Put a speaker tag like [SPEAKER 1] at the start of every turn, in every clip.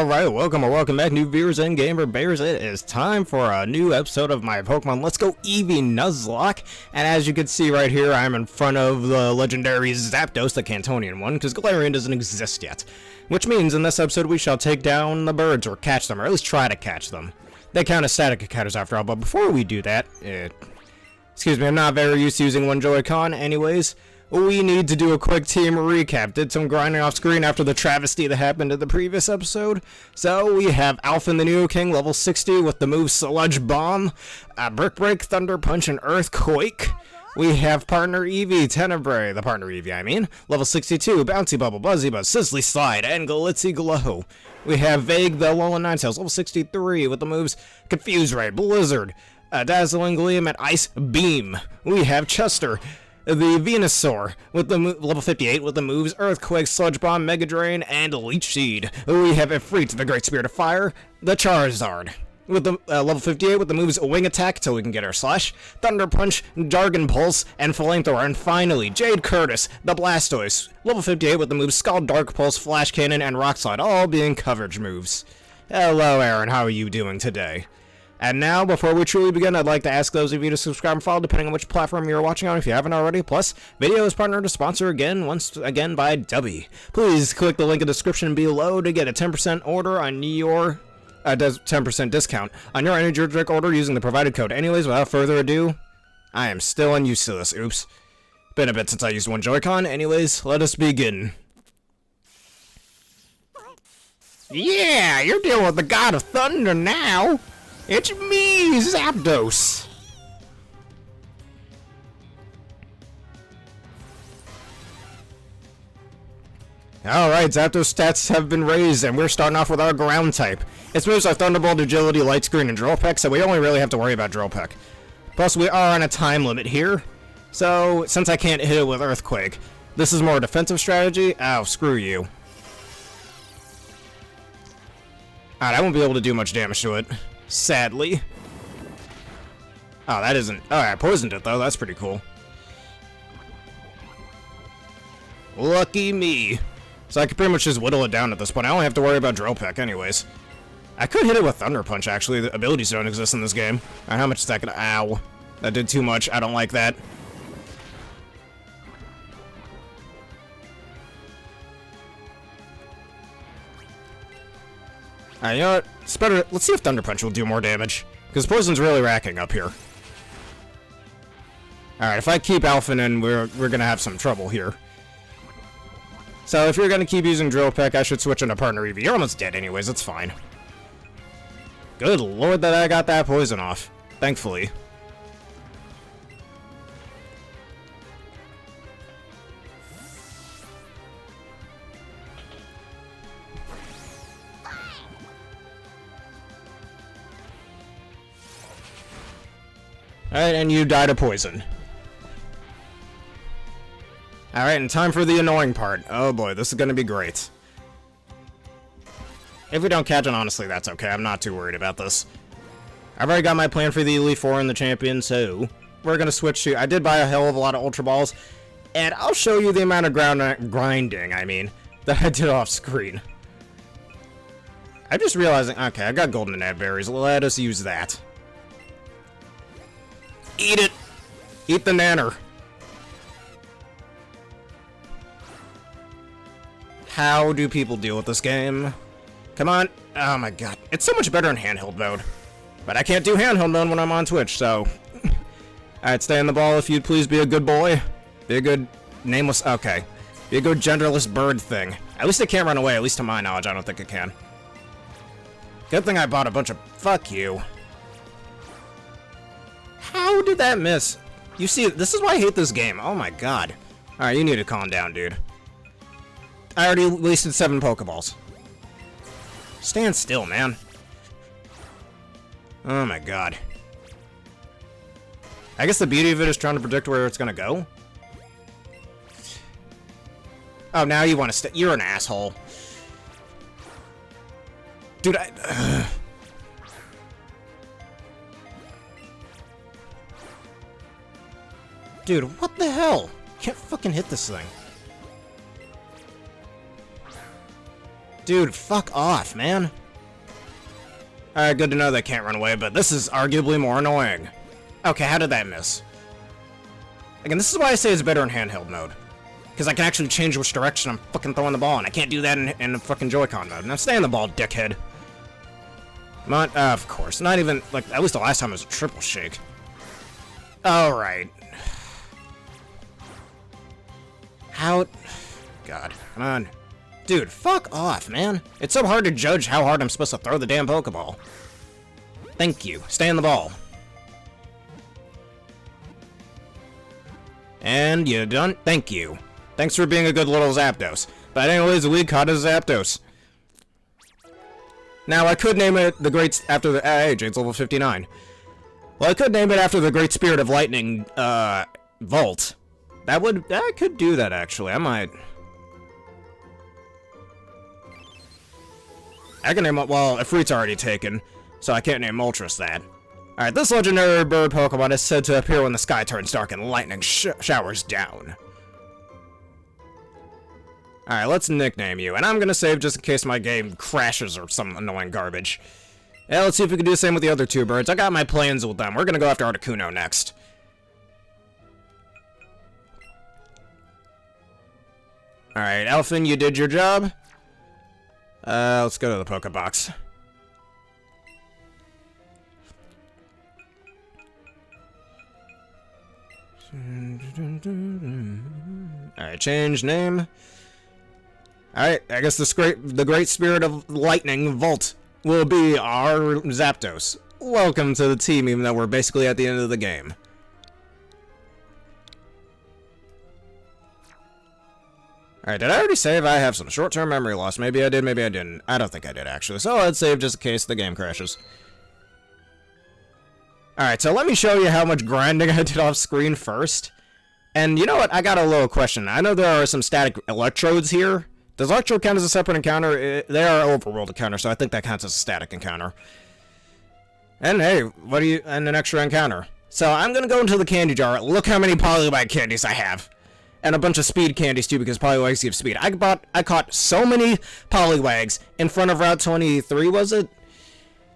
[SPEAKER 1] Alright, welcome back, new viewers and gamer bears. It is time for a new episode of my Pokemon Let's Go Eevee Nuzlocke. And as you can see right here, I'm in front of the legendary Zapdos, the Cantonian one, because Galarian doesn't exist yet. Which means in this episode we shall take down the birds, or catch them, or at least try to catch them. They count as static encounters after all, but before we do that, excuse me, I'm not very used to using one Joy-Con anyways. We need to do a quick team recap. Did some grinding off screen after the travesty that happened in the previous episode. So we have Alpha and the Neo King, level 60 with the move Sludge Bomb, Brick Break, Thunder Punch, and Earthquake. We have partner Eevee, Tenebrae, the partner Eevee I mean, level 62, Bouncy Bubble, Buzzy Buzz, Sizzly Slide, and Glitzy Glow. We have Vague, the Alolan Ninetales, level 63 with the moves Confuse Ray, Blizzard, Dazzling Gleam, and Ice Beam. We have Chester, the Venusaur, with the level 58 with the moves Earthquake, Sludge Bomb, Mega Drain, and Leech Seed. We have Ifrit, the Great Spirit of Fire, the Charizard, with the level 58 with the moves Wing Attack till we can get our Slash, Thunder Punch, Jargon Pulse, and Flamethrower. And finally, Jade Curtis, the Blastoise, level 58 with the moves Scald, Dark Pulse, Flash Cannon, and Rock Slide, all being coverage moves. Hello, Aaron, how are you doing today? And now, before we truly begin, I'd like to ask those of you to subscribe and follow, depending on which platform you're watching on if you haven't already. Plus, video is partnered to sponsor once again by Dubby. Please click the link in the description below to get a 10% order on your 10% discount on your energy drink order using the provided code. Anyways, without further ado, I am still unused to this. Oops. Been a bit since I used one Joy-Con. Anyways, let us begin. Yeah, you're dealing with the God of Thunder now. It's me, Zapdos! Alright, Zapdos stats have been raised, and we're starting off with our ground type. Its moves are Thunderbolt, Agility, Light Screen, and Drill Peck, so we only really have to worry about Drill Peck. Plus, we are on a time limit here, so since I can't hit it with Earthquake, this is more a defensive strategy. Oh, screw you. Alright, I won't be able to do much damage to it. Sadly. Oh, that isn't... Oh, I poisoned it, though. That's pretty cool. Lucky me. So I could pretty much just whittle it down at this point. I only have to worry about Drill Peck anyways. I could hit it with Thunder Punch, actually. The abilities don't exist in this game. Alright, how much is that gonna... Ow. That did too much. I don't like that. Alright, you know what? It's better. Let's see if Thunder Punch will do more damage. Because Poison's really racking up here. Alright, if I keep Alpha in, we're gonna have some trouble here. So if you're gonna keep using Drill Peck, I should switch into partner Eevee. You're almost dead anyways, it's fine. Good lord that I got that poison off. Thankfully. Alright, and you died of poison. Alright, and time for the annoying part. Oh boy, this is gonna be great. If we don't catch it, honestly, that's okay. I'm not too worried about this. I've already got my plan for the Elite Four and the Champion, so we're gonna switch to... I did buy a hell of a lot of Ultra Balls, and I'll show you the amount of grinding, I mean, that I did off screen. I'm just realizing... Okay, I got Golden and Berries. Let us use that. Eat it! Eat the nanner. How do people deal with this game? Come on. Oh my god. It's so much better in handheld mode. But I can't do handheld mode when I'm on Twitch, so... Alright, stay on the ball if you'd please be a good boy. Be a good nameless... Okay. Be a good genderless bird thing. At least it can't run away, at least to my knowledge. I don't think it can. Good thing I bought a bunch of... Fuck you. How did that miss? You see, this is why I hate this game. Oh my god. Alright, you need to calm down, dude. I already wasted 7 Pokeballs. Stand still, man. Oh my god. I guess the beauty of it is trying to predict where it's gonna go. Oh, now you want to You're an asshole. Dude, Dude, what the hell? Can't fucking hit this thing. Dude, fuck off, man. Alright, good to know they can't run away, but this is arguably more annoying. Okay, how did that miss? Again, this is why I say it's better in handheld mode. Because I can actually change which direction I'm fucking throwing the ball, and I can't do that in fucking Joy-Con mode. Now stay on the ball, dickhead. Come on, of course. Not even, like, at least the last time it was a triple shake. Alright. How... God, come on. Dude, fuck off, man. It's so hard to judge how hard I'm supposed to throw the damn Pokeball. Thank you. Stay on the ball. And you done? Thank you. Thanks for being a good little Zapdos. But anyways, we caught a Zapdos. Now, I could name it the Great... After the... Hey, Jade's level 59. Well, I could name it after the Great Spirit of Lightning, Volt. That would... I could do that, actually. I might... I can name it... Well, Ifrit's already taken, so I can't name Moltres that. Alright, this legendary bird Pokemon is said to appear when the sky turns dark and lightning showers down. Alright, let's nickname you, and I'm gonna save just in case my game crashes or some annoying garbage. Yeah, let's see if we can do the same with the other two birds. I got my plans with them. We're gonna go after Articuno next. Alright, Elfin, you did your job. Let's go to the Pokebox. Alright, change name. Alright, I guess the Great Spirit of Lightning, Volt, will be our Zapdos. Welcome to the team, even though we're basically at the end of the game. Alright, did I already save? I have some short-term memory loss. Maybe I did, maybe I didn't. I don't think I did, actually. So let's save just in case the game crashes. Alright, so let me show you how much grinding I did off screen first. And you know what? I got a little question. I know there are some static electrodes here. Does electrode count as a separate encounter? They are overworld encounter, so I think that counts as a static encounter. And hey, what do you... and an extra encounter. So I'm gonna go into the candy jar. Look how many Poliwag candies I have. And a bunch of speed candies too, because Poliwags give speed. I caught so many Poliwags in front of Route 23, was it?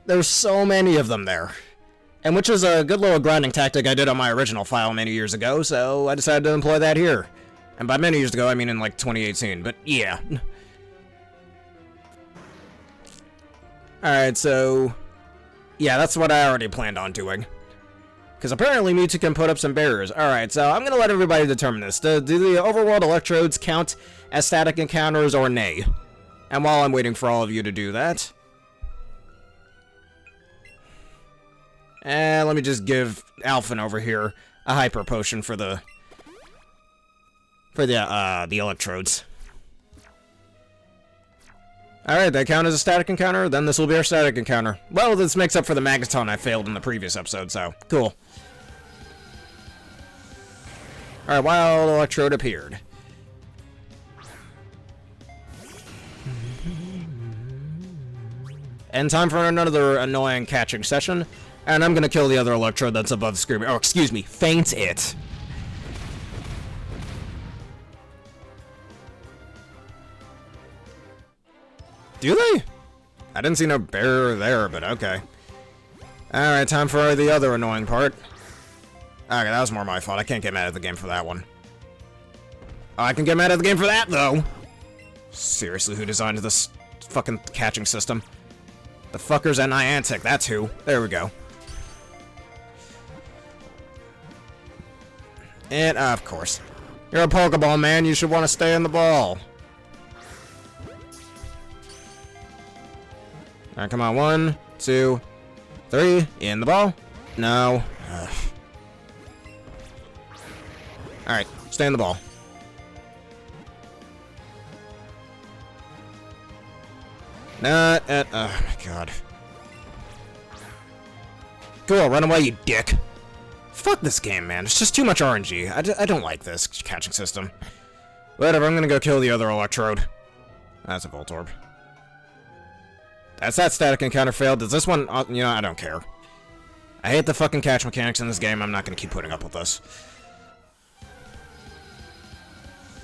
[SPEAKER 1] There's so many of them there. And which is a good little grinding tactic I did on my original file many years ago, so I decided to employ that here. And by many years ago, I mean in like 2018, but yeah. Alright, so... yeah, that's what I already planned on doing. Because apparently Mewtwo can put up some barriers. Alright, so I'm going to let everybody determine this. Do the overworld electrodes count as static encounters or nay? And while I'm waiting for all of you to do that... let me just give Alphin over here a hyper potion for the electrodes. Alright, that count as a static encounter? Then this will be our static encounter. Well, this makes up for the Magneton I failed in the previous episode, so cool. Alright, wild electrode appeared. And time for another annoying catching session. And I'm gonna kill the other electrode that's above the screen. Oh, excuse me, faint it. Do they? I didn't see no barrier there, but okay. Alright, time for the other annoying part. Okay, that was more my fault. I can't get mad at the game for that one. Oh, I can get mad at the game for that, though. Seriously, who designed this fucking catching system? The fuckers at Niantic, that's who. There we go. And, of course. You're a Pokeball, man. You should want to stay in the ball. Alright, come on. 1, 2, 3. In the ball. No. Alright, stay in the ball. Not at... oh, my God. Cool, run away, you dick. Fuck this game, man. It's just too much RNG. I don't like this catching system. Whatever, I'm gonna go kill the other electrode. That's a Voltorb. That's that static encounter failed. Does this one... you know, I don't care. I hate the fucking catch mechanics in this game. I'm not gonna keep putting up with this.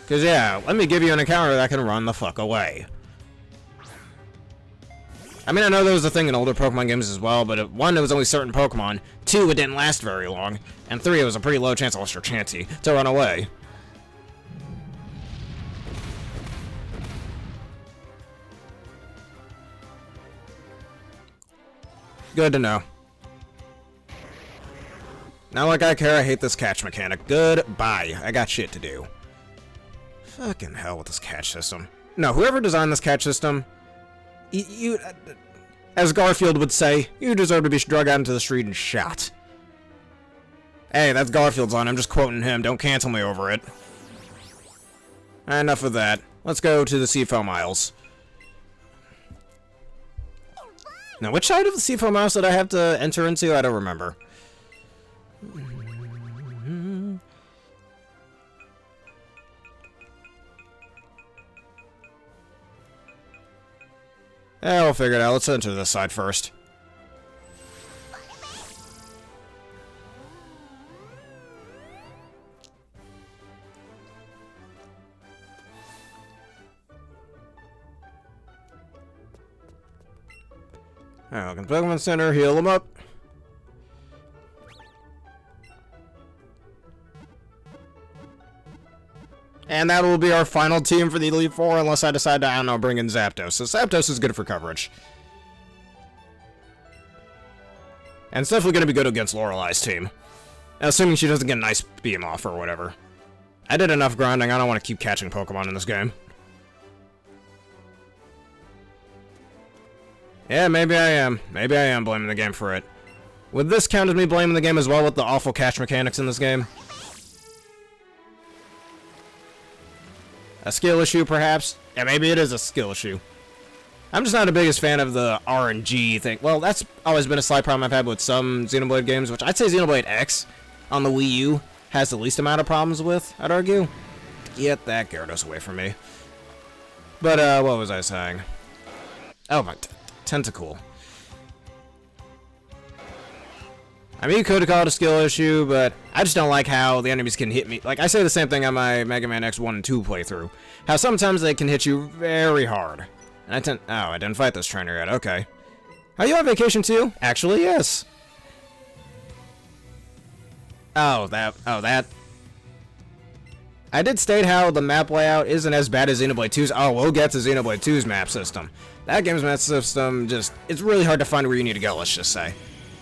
[SPEAKER 1] Because, yeah, let me give you an encounter that can run the fuck away. I mean, I know there was a thing in older Pokemon games as well, but one, it was only certain Pokemon. 2, it didn't last very long. And 3, it was a pretty low chance, unless you're Chansey, to run away. Good to know. Not like I care, I hate this catch mechanic. Goodbye. I got shit to do. Fucking hell with this catch system. No, whoever designed this catch system, you as Garfield would say, you deserve to be drug out into the street and shot. Hey, that's Garfield's line, I'm just quoting him, don't cancel me over it. Enough of that. Let's go to the Seafoam Isles. Now, which side of the Seafoam Isles did I have to enter into? I don't remember. Yeah, we'll figure it out. Let's enter this side first. Alright, welcome to Pokemon Center. Heal them up. And that will be our final team for the Elite Four, unless I decide to, I don't know, bring in Zapdos. So Zapdos is good for coverage. And it's definitely going to be good against Lorelei's team. Assuming she doesn't get an Ice Beam off or whatever. I did enough grinding, I don't want to keep catching Pokemon in this game. Yeah, maybe I am. Maybe I am blaming the game for it. Would this count as me blaming the game as well with the awful catch mechanics in this game? A skill issue, perhaps? Yeah, maybe it is a skill issue. I'm just not the biggest fan of the RNG thing. Well, that's always been a slight problem I've had with some Xenoblade games, which I'd say Xenoblade X on the Wii U has the least amount of problems with, I'd argue. Get that Gyarados away from me. But, what was I saying? Oh, my Tentacool. I mean, you could call it a skill issue, but I just don't like how the enemies can hit me. Like, I say the same thing on my Mega Man X 1 and 2 playthrough. How sometimes they can hit you very hard. And I didn't fight this trainer yet, okay. Are you on vacation too? Actually, yes. Oh, that. I did state how the map layout isn't as bad as Xenoblade 2's. Oh, we'll get to Xenoblade 2's map system. That game's map system it's really hard to find where you need to go, let's just say.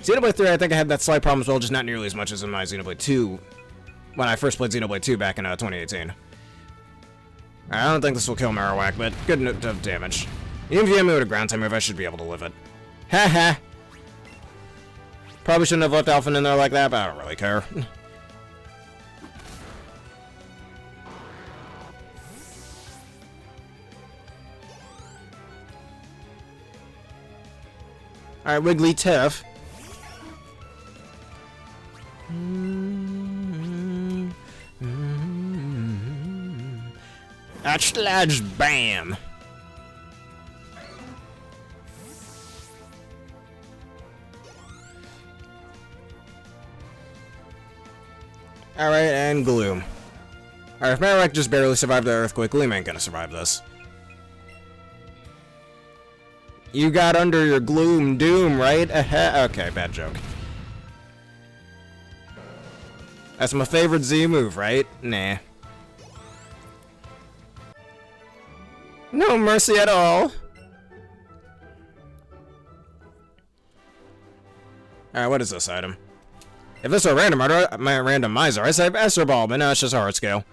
[SPEAKER 1] Xenoblade 3, I think I had that slight problem as well, just not nearly as much as in my Xenoblade 2 when I first played Xenoblade 2 back in 2018. I don't think this will kill Marowak, but good enough damage. Even if you hit me with a ground type move, I should be able to live it. Haha! Probably shouldn't have left Alphen in there like that, but I don't really care. Alright, Wigglytuff. Slash bam! Alright, and Gloom. Alright, if Marowak just barely survived the earthquake, Gloom ain't gonna survive this. You got under your Gloom Doom, right? Okay, bad joke. That's my favorite Z move, right? Nah. No mercy at all. Alright, what is this item? If this were a randomizer, I'd say Master Ball, but no, it's just hard scale.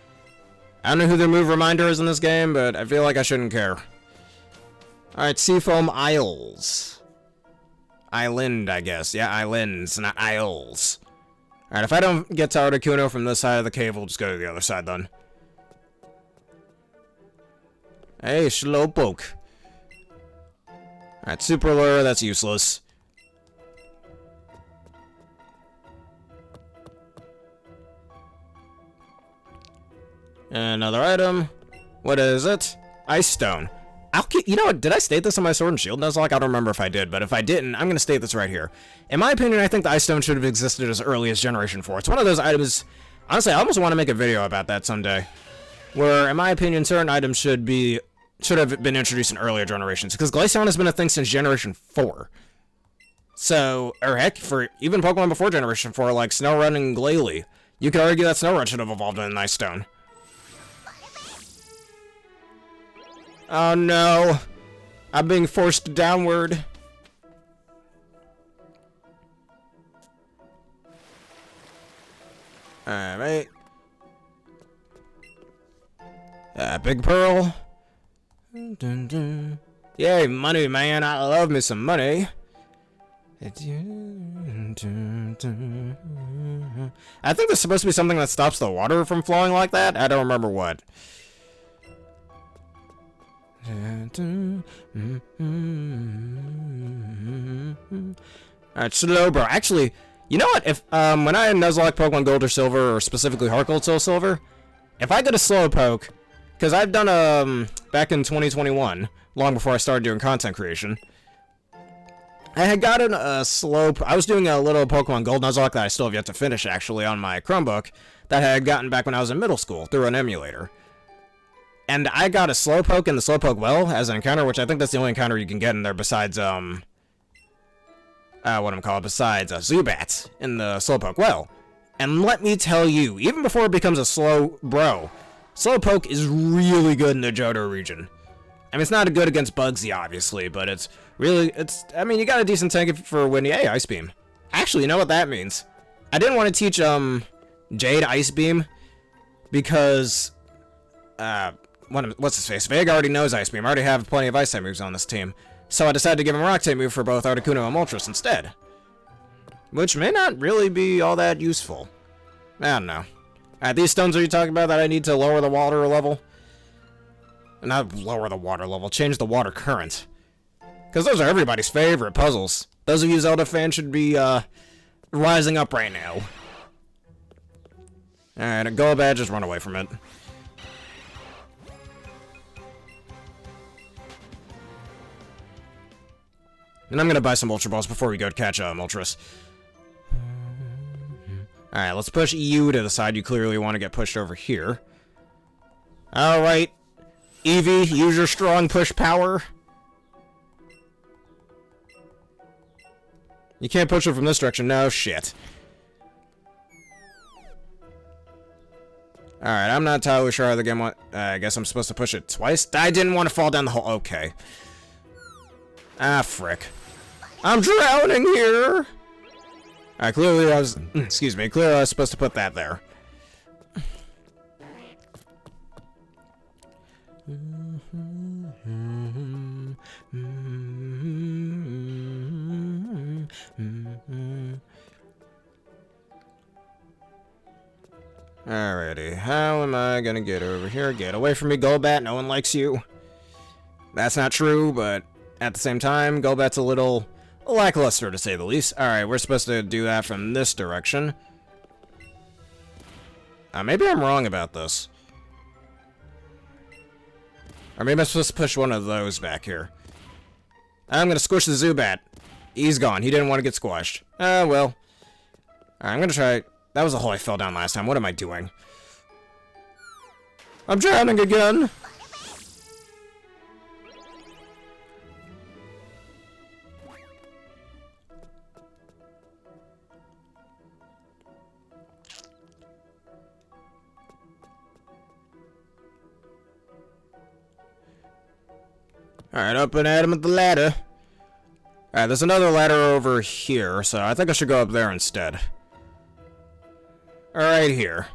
[SPEAKER 1] I don't know who their move reminder is in this game, but I feel like I shouldn't care. Alright, Seafoam Isles. Island, I guess. Yeah, islands, not isles. Alright, if I don't get to Articuno from this side of the cave, we'll just go to the other side then. Hey, Slowpoke. Alright, Super Lure, that's useless. Another item. What is it? Ice Stone. You know what, did I state this on my Sword and Shield Nuzlocke? I don't remember if I did, but if I didn't, I'm gonna state this right here. In my opinion, I think the Ice Stone should have existed as early as Generation 4. It's one of those items, honestly, I almost want to make a video about that someday. Where, in my opinion, certain items should be should have been introduced in earlier generations, because Glaceon has been a thing since Generation 4. So, or heck, for even Pokemon before Generation 4, like Snorunt and Glalie, you could argue that Snorunt should have evolved in a Nice Stone. Oh no! I'm being forced downward. Alright. Big Pearl. Dun, dun. Yay, money, man. I love me some money. I think there's supposed to be something that stops the water from flowing like that. I don't remember what. Alright, Slowbro. Actually, you know what? If when I Nuzlocke Pokemon Gold or Silver, or specifically Heart Gold Soul Silver, if I get a Slowpoke, because I've done back in 2021, long before I started doing content creation, I had gotten a I was doing a little Pokemon Gold Nuzlocke that I still have yet to finish, actually, on my Chromebook, that I had gotten back when I was in middle school, through an emulator. And I got a Slowpoke in the Slowpoke Well as an encounter, which I think that's the only encounter you can get in there besides, besides Zubat in the Slowpoke Well. And let me tell you, even before it becomes a Slowbro, Slowpoke is really good in the Johto region. I mean, it's not good against Bugsy, obviously, but it's really, I mean, you got a decent tank for when, hey, Ice Beam. Actually, you know what that means? I didn't want to teach, Jade Ice Beam, because, what's his face? Vega already knows Ice Beam. I already have plenty of Ice type moves on this team. So I decided to give him a Rock type move for both Articuno and Moltres instead. Which may not really be all that useful. I don't know. These stones are you talking about that I need to lower the water level? Not lower the water level, change the water current. Because those are everybody's favorite puzzles. Those of you Zelda fans should be, rising up right now. Alright, go bad, just run away from it. And I'm gonna buy some Ultra Balls before we go catch Moltres. Alright, let's push EU to the side. You clearly want to get pushed over here. Alright. Eevee, use your strong push power. You can't push it from this direction. No, shit. Alright, I'm not entirely sure how the game went. I guess I'm supposed to push it twice. I didn't want to fall down the hole. Okay. Ah, frick. I'm drowning here! Alright, clearly I was... excuse me. Clearly I was supposed to put that there. Alrighty, how am I gonna get over here? Get away from me, Golbat, no one likes you. That's not true, but at the same time, Golbat's a little lackluster to say the least. Alright, we're supposed to do that from this direction. Maybe I'm wrong about this. Or maybe I'm supposed to push one of those back here. I'm gonna squish the Zubat. He's gone, he didn't want to get squashed. Well. Alright, I'm gonna try... That was a hole I fell down last time. What am I doing? I'm drowning again! Alright, up and at him at the ladder. Alright, there's another ladder over here, so I think I should go up there instead. Right here.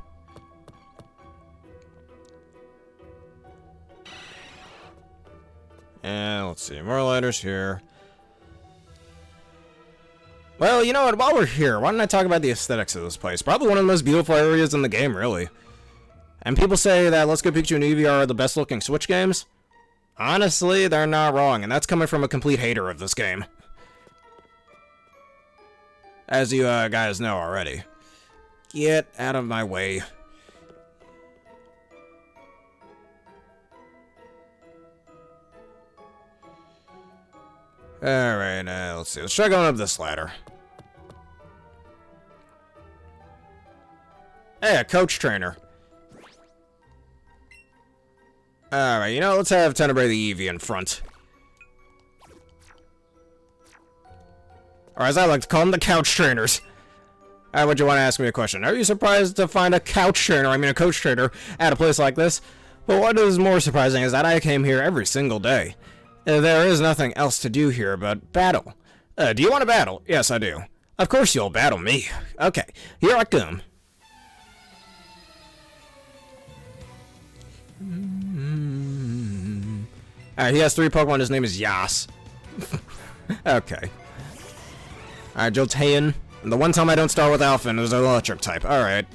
[SPEAKER 1] And let's see, more ladders here. Well, you know what, while we're here, why don't I talk about the aesthetics of this place? Probably one of the most beautiful areas in the game, really. And people say that Let's Go Pikachu and Eevee are the best looking Switch games. Honestly, they're not wrong, and that's coming from a complete hater of this game. As you guys know already. Get out of my way. Alright, let's see. Let's try going up this ladder. Hey, a coach trainer. Alright, you know, let's have Tenebrae the Eevee in front. Or as I like to call them, the couch trainers. Alright, would you want to ask me a question? Are you surprised to find a couch trainer, a coach trainer, at a place like this? But what is more surprising is that I came here every single day. There is nothing else to do here but battle. Do you want to battle? Yes, I do. Of course you'll battle me. Okay, here I come. Alright, he has 3 Pokemon. His name is Yas. Okay. Alright, Jolteon. And the one time I don't start with Alpha is an electric type. Alright.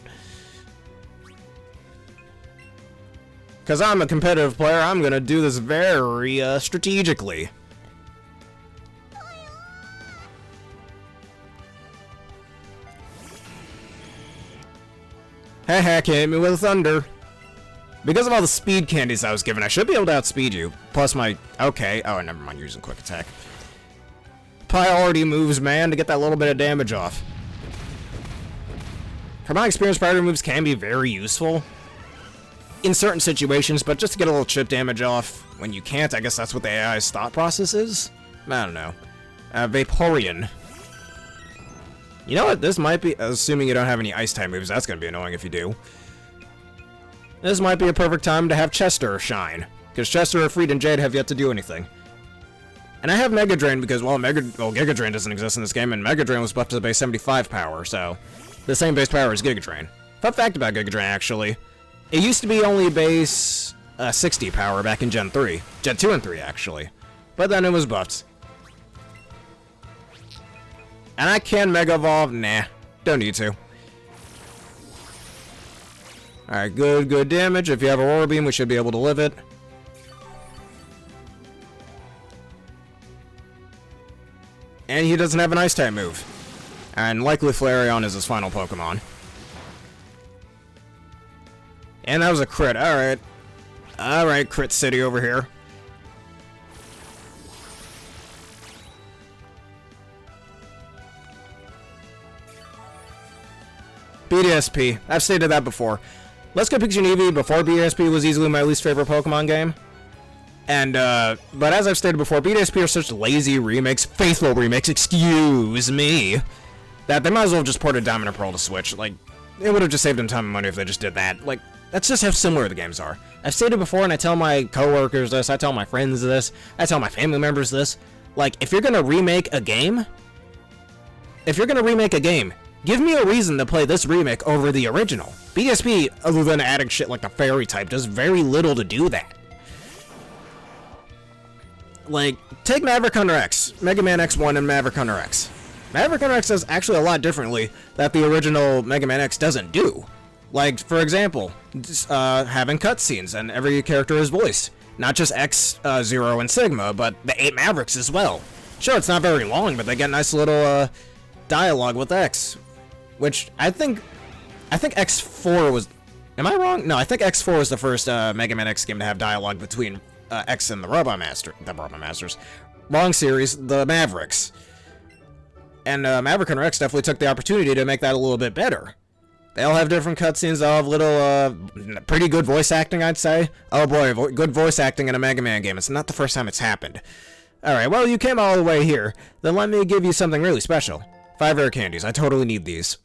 [SPEAKER 1] Because I'm a competitive player, I'm going to do this very strategically. Haha, came me with thunder. Because of all the speed candies I was given, I should be able to outspeed you. Plus my... Okay. Oh, never mind using quick attack. Priority moves, man, to get that little bit of damage off. From my experience, priority moves can be very useful in certain situations, but just to get a little chip damage off when you can't, I guess that's what the AI's thought process is? I don't know. Vaporeon. You know what? This might be... Assuming you don't have any Ice-type moves, that's going to be annoying if you do. This might be a perfect time to have Chester shine, because Chester, Ifrit, and Jade have yet to do anything. And I have Mega Drain because, well, Giga Drain doesn't exist in this game, and Mega Drain was buffed to the base 75 power, so the same base power as Giga Drain. Fun fact about Giga Drain, actually. It used to be only base 60 power back in Gen 3. Gen 2 and 3, actually. But then it was buffed. And I can Mega Evolve? Nah, don't need to. Alright, good damage. If you have Aurora Beam, we should be able to live it. And he doesn't have an Ice-type move. And likely Flareon is his final Pokemon. And that was a crit. Alright. Alright, Crit City over here. BDSP. I've stated that before. Let's Go Pikachu and Eevee before BDSP was easily my least favorite Pokemon game. And, but as I've stated before, BDSP are such lazy remakes, faithful remakes, excuse me, that they might as well have just ported Diamond and Pearl to Switch. Like, it would have just saved them time and money if they just did that. Like, that's just how similar the games are. I've stated before, and I tell my coworkers this, I tell my friends this, I tell my family members this. Like, if you're gonna remake a game, give me a reason to play this remake over the original. BDSP, other than adding shit like the fairy type, does very little to do that. Like, take Maverick Hunter X, Mega Man X1 and Maverick Hunter X. Maverick Hunter X does actually a lot differently that the original Mega Man X doesn't do. Like, for example, having cutscenes and every character is voiced. Not just X, Zero, and Sigma, but the 8 Mavericks as well. Sure, it's not very long, but they get nice little, dialogue with X. Which, I think X4 was... Am I wrong? No, I think X4 was the first, Mega Man X game to have dialogue between... X and the Robot Masters. Wrong series, the Mavericks. And Maverick Hunter X definitely took the opportunity to make that a little bit better. They all have different cutscenes, they all have little, pretty good voice acting, I'd say. Oh boy, good voice acting in a Mega Man game. It's not the first time it's happened. Alright, well, you came all the way here. Then let me give you something really special. 5 rare candies. I totally need these.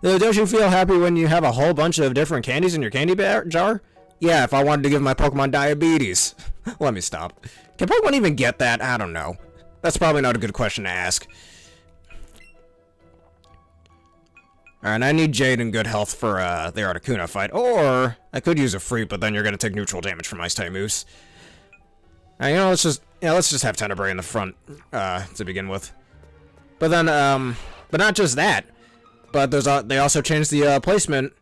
[SPEAKER 1] Don't you feel happy when you have a whole bunch of different candies in your candy jar? Yeah, if I wanted to give my Pokemon diabetes. Let me stop. Can Pokemon even get that? I don't know. That's probably not a good question to ask. Alright, I need Jade in good health for the Articuno fight. Or, I could use a Freak, but then you're going to take neutral damage from Ice-type moves. You know, let's just have Tenebrae in the front to begin with. But then, but not just that. But they also changed the placement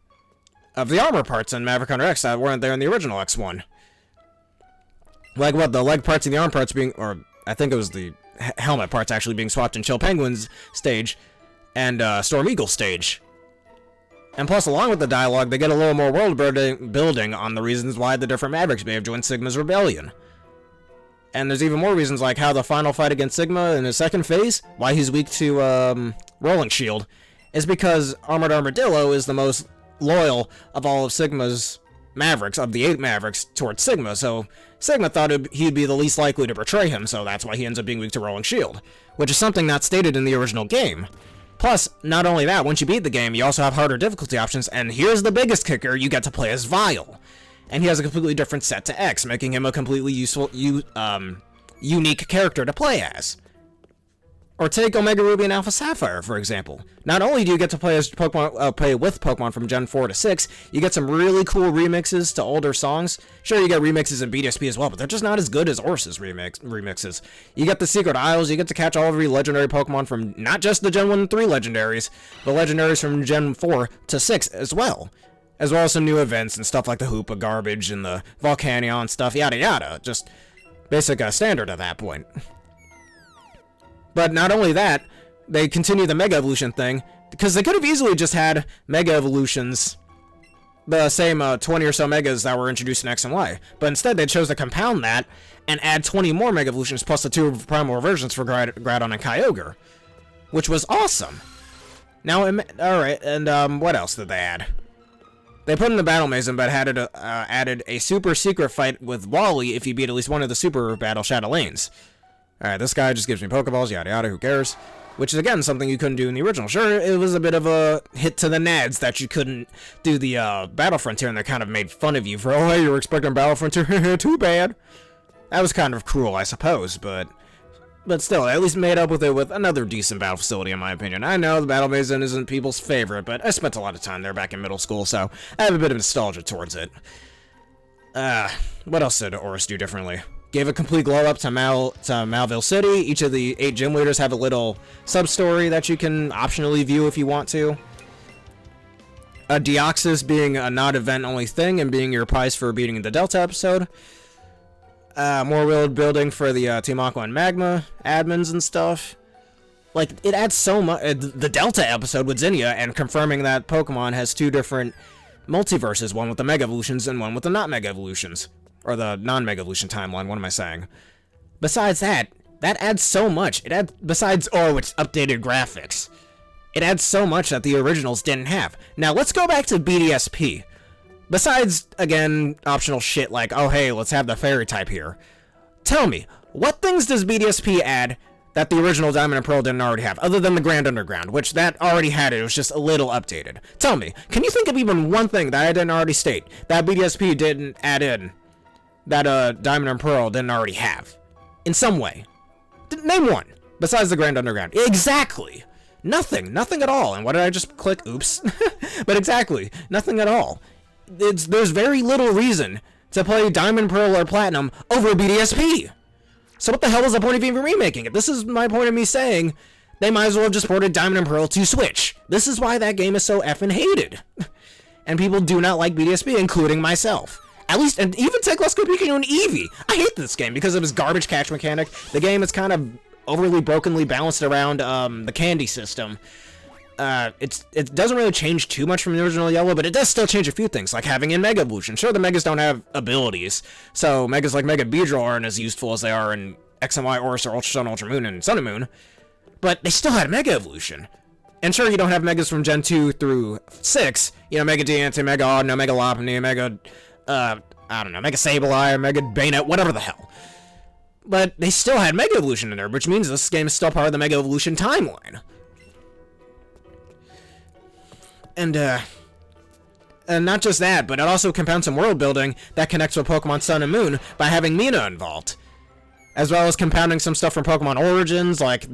[SPEAKER 1] of the armor parts in Maverick Hunter X that weren't there in the original X1. Like what, the leg parts and the arm parts being, or I think it was the helmet parts actually being swapped in Chill Penguin's stage and Storm Eagle stage. And plus, along with the dialogue, they get a little more world building on the reasons why the different Mavericks may have joined Sigma's rebellion. And there's even more reasons, like how the final fight against Sigma in his second phase, why he's weak to Rolling Shield, is because Armored Armadillo is the most loyal of all of Sigma's Mavericks, of the 8 Mavericks, towards Sigma, so Sigma thought he'd be the least likely to betray him, so that's why he ends up being weak to Rolling Shield, which is something not stated in the original game. Plus, not only that, once you beat the game, you also have harder difficulty options, and here's the biggest kicker, you get to play as Vile. And he has a completely different set to X, making him a completely unique character to play as. Or take Omega Ruby and Alpha Sapphire, for example. Not only do you get to play as Pokemon, play with Pokemon from Gen 4 to 6, you get some really cool remixes to older songs. Sure, you get remixes in BDSP as well, but they're just not as good as ORAS's remixes. You get the Secret Isles, you get to catch all of your legendary Pokemon from not just the Gen 1 and 3 legendaries, but legendaries from Gen 4 to 6 as well. As well as some new events and stuff like the Hoopa Garbage and the Volcanion stuff, yada yada. Just basic standard at that point. But not only that, they continue the Mega Evolution thing, because they could have easily just had Mega Evolutions, the same 20 or so Megas that were introduced in X and Y. But instead, they chose to compound that and add 20 more Mega Evolutions plus the 2 Primal versions for Groudon and Kyogre, which was awesome. Now, alright, and what else did they add? They put in the Battle Maze, but added a super secret fight with Wally if you beat at least one of the Super Battle Shadow Lanes. Alright, this guy just gives me Pokeballs, yada yada, who cares? Which is, again, something you couldn't do in the original. Sure, it was a bit of a hit to the nads that you couldn't do the Battle Frontier, and they kind of made fun of you for, oh, hey, you were expecting Battle Frontier, too bad. That was kind of cruel, I suppose, but still, I at least made up with it with another decent battle facility, in my opinion. I know the Battle Basin isn't people's favorite, but I spent a lot of time there back in middle school, so I have a bit of nostalgia towards it. What else did ORAS do differently? Gave a complete glow up to Malville City. Each of the 8 gym leaders have a little sub-story that you can optionally view if you want to. Deoxys being a not event-only thing and being your prize for beating the Delta episode. More world building for the Team Aqua and Magma admins and stuff. Like, it adds so much. The Delta episode with Zinnia and confirming that Pokemon has 2 different multiverses, one with the Mega Evolutions and one with the not Mega Evolutions. Or the non-Mega Evolution timeline, what am I saying? Besides that adds so much. It adds, besides, it's updated graphics. It adds so much that the originals didn't have. Now, let's go back to BDSP. Besides, again, optional shit like, oh hey, let's have the fairy type here. Tell me, what things does BDSP add that the original Diamond and Pearl didn't already have, other than the Grand Underground, which that already had it, it was just a little updated. Tell me, can you think of even one thing that I didn't already state, that BDSP didn't add in, that Diamond and Pearl didn't already have? In some way. Name one, besides the Grand Underground. Exactly! Nothing at all. And what did I just click? Oops. But exactly, nothing at all. There's very little reason to play Diamond, Pearl, or Platinum over BDSP. So what the hell is the point of even remaking it? This is my point of me saying they might as well have just ported Diamond and Pearl to Switch. This is why that game is so effing hated. And people do not like BDSP, including myself. At least, and even take Let's Go Pikachu and Eevee. I hate this game because of its garbage catch mechanic. The game is kind of overly brokenly balanced around the candy system. It doesn't really change too much from the original Yellow, but it does still change a few things, like having in Mega Evolution. Sure, the Megas don't have abilities, so Megas like Mega Beedrill aren't as useful as they are in X and Y, ORAS, or Ultra Sun, Ultra Moon, and Sun and Moon, but they still had Mega Evolution. And sure, you don't have Megas from Gen 2 through 6, you know, Mega Diancie, Mega Audino, Mega Lopunny, Mega, I don't know, Mega Sableye, Mega Bayonet, whatever the hell. But they still had Mega Evolution in there, which means this game is still part of the Mega Evolution timeline. And not just that, but it also compounds some world building that connects with Pokemon Sun and Moon by having Mina involved. As well as compounding some stuff from Pokemon Origins, like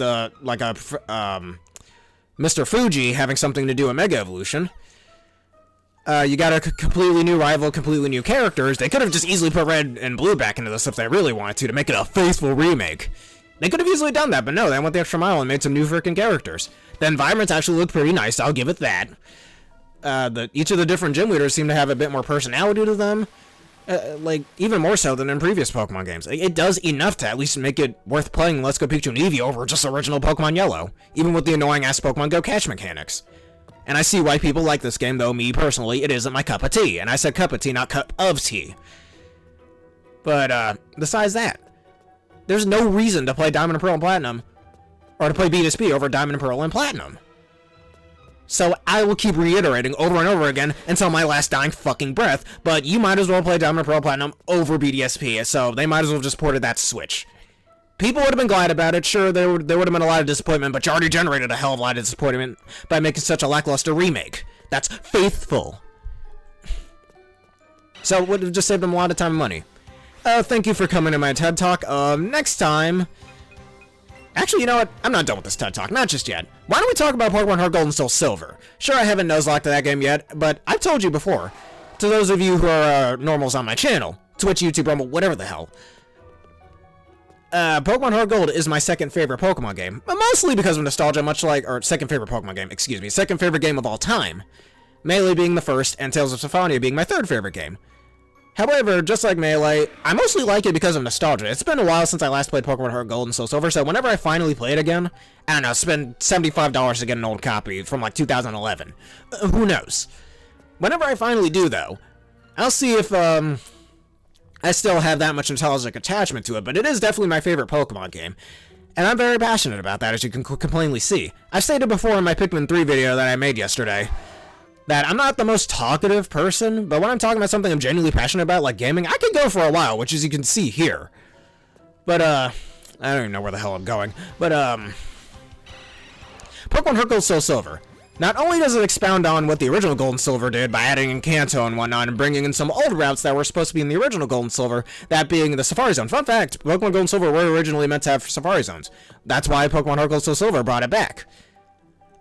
[SPEAKER 1] Mr. Fuji having something to do with Mega Evolution. You got a completely new rival, completely new characters. They could have just easily put Red and Blue back into this if they really wanted to make it a faithful remake. They could have easily done that, but no, they went the extra mile and made some new freaking characters. The environments actually look pretty nice, I'll give it that. Each of the different gym leaders seem to have a bit more personality to them. Like, even more so than in previous Pokemon games. It does enough to at least make it worth playing Let's Go Pikachu and Eevee over just original Pokemon Yellow, even with the annoying-ass Pokemon Go catch mechanics. And I see why people like this game, though me, personally, it isn't my cup of tea. And I said cup of tea, not cup of tea. But, besides that, there's no reason to play Diamond and Pearl and Platinum, or to play BDSP over Diamond and Pearl and Platinum. So I will keep reiterating over and over again until my last dying fucking breath, but you might as well play Diamond Pearl Platinum over BDSP, so they might as well have just ported that to Switch. People would have been glad about it, sure, there would have been a lot of disappointment, but you already generated a hell of a lot of disappointment by making such a lackluster remake. That's faithful. So it would have just saved them a lot of time and money. Thank you for coming to my TED Talk. Next time... Actually, you know what? I'm not done with this TED Talk. Not just yet. Why don't we talk about Pokemon Heart Gold and Soul Silver? Sure, I haven't Nuzlocked that game yet, but I've told you before. To those of you who are normals on my channel, Twitch, YouTube, Rumble, whatever the hell. Pokemon Heart Gold is my second favorite Pokemon game. Mostly because of nostalgia, much like... Or, second favorite Pokemon game, excuse me. Second favorite game of all time. Melee being the first, and Tales of Symphonia being my third favorite game. However, just like Melee, I mostly like it because of nostalgia. It's been a while since I last played Pokemon Heart Gold and Soul Silver, so whenever I finally play it again, I don't know, spend $75 to get an old copy from like 2011. Who knows? Whenever I finally do, though, I'll see if I still have that much nostalgic attachment to it, but it is definitely my favorite Pokemon game. And I'm very passionate about that, as you can plainly see. I've stated before in my Pikmin 3 video that I made yesterday, that I'm not the most talkative person, but when I'm talking about something I'm genuinely passionate about, like gaming, I can go for a while, which as you can see here. But, I don't even know where the hell I'm going. But, Pokemon Heart Gold Soul Silver. Not only does it expound on what the original Gold and Silver did by adding in Kanto and whatnot, and bringing in some old routes that were supposed to be in the original Gold and Silver, that being the Safari Zone. Fun fact, Pokemon Gold and Silver were originally meant to have Safari Zones. That's why Pokemon Heart Gold Soul Silver brought it back.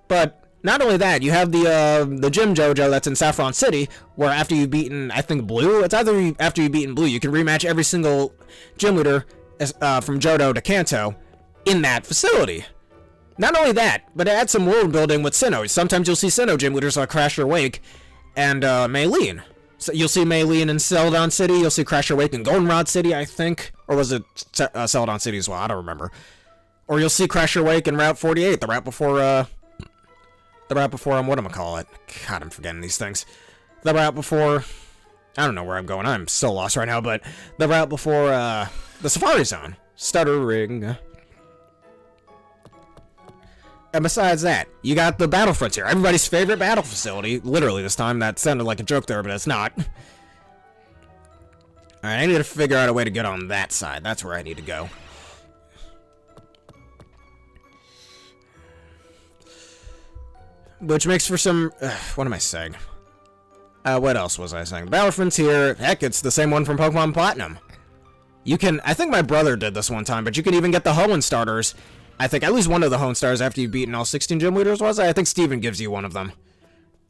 [SPEAKER 1] But... not only that, you have the Gym Jojo that's in Saffron City, where after you've beaten, I think, Blue, it's either after you've beaten Blue, you can rematch every single gym leader from Johto to Kanto in that facility. Not only that, but it adds some world building with Sinnoh. Sometimes you'll see Sinnoh gym leaders like Crasher Wake and Maylene. So you'll see Maylene in Celadon City, you'll see Crasher Wake in Goldenrod City, I think. Or was it Celadon City as well? I don't remember. Or you'll see Crasher Wake in Route 48, the route before, whatchamacallit? God, I'm forgetting these things. The route before... I don't know where I'm going. I'm so lost right now, but... the route before, the Safari Zone. Stuttering. And besides that, you got the Battle Frontier. Everybody's favorite battle facility. Literally this time. That sounded like a joke there, but it's not. Alright, I need to figure out a way to get on that side. That's where I need to go. Which makes for some... what am I saying? What else was I saying? Battle Frontier. Heck, it's the same one from Pokemon Platinum. You can... I think my brother did this one time, but you can even get the Hoenn starters. I think at least one of the Hoenn stars after you've beaten all 16 gym leaders, was I? I think Steven gives you one of them.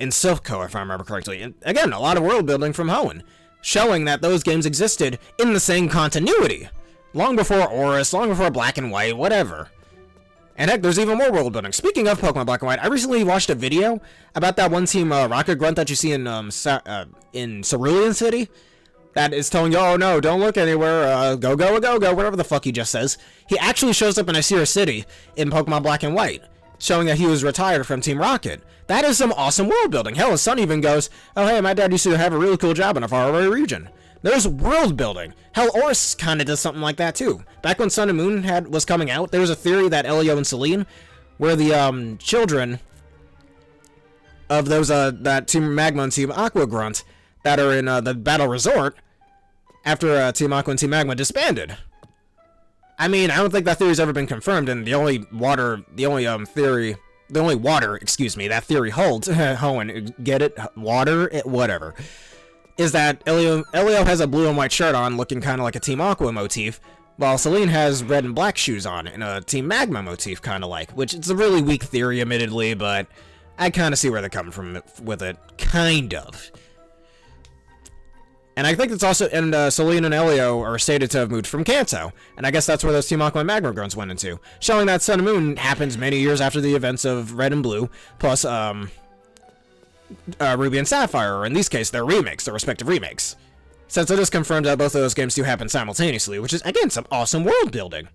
[SPEAKER 1] In Silph-Co, if I remember correctly. And again, a lot of world building from Hoenn. Showing that those games existed in the same continuity. Long before ORAS, long before Black and White, whatever. And heck, there's even more world building. Speaking of Pokemon Black and White, I recently watched a video about that one team Rocket Grunt that you see in Cerulean City. That is telling you, oh no, don't look anywhere, go, whatever the fuck he just says. He actually shows up in Icera City in Pokemon Black and White, showing that he was retired from Team Rocket. That is some awesome world building. Hell, his son even goes, oh hey, my dad used to have a really cool job in a faraway region. There's world building. Hell, ORAS kind of does something like that too. Back when Sun and Moon was coming out, there was a theory that Elio and Celine were the children of those that Team Magma and Team Aqua Grunt that are in the Battle Resort after Team Aqua and Team Magma disbanded. I mean, I don't think that theory's ever been confirmed, and the only water, excuse me, that theory holds, Hoenn, get it? Water? Whatever. Is that Elio has a blue and white shirt on, looking kind of like a Team Aqua motif, while Celine has red and black shoes on, in a Team Magma motif, kind of like, which it's a really weak theory, admittedly, but I kind of see where they're coming from with it, kind of. And I think it's also, and Celine and Elio are stated to have moved from Kanto, and I guess that's where those Team Aqua and Magma grunts went into, showing that Sun and Moon happens many years after the events of Red and Blue, plus, Ruby and Sapphire, or in these cases, their remakes, their respective remakes. Since it is confirmed that both of those games do happen simultaneously, which is, again, some awesome world building.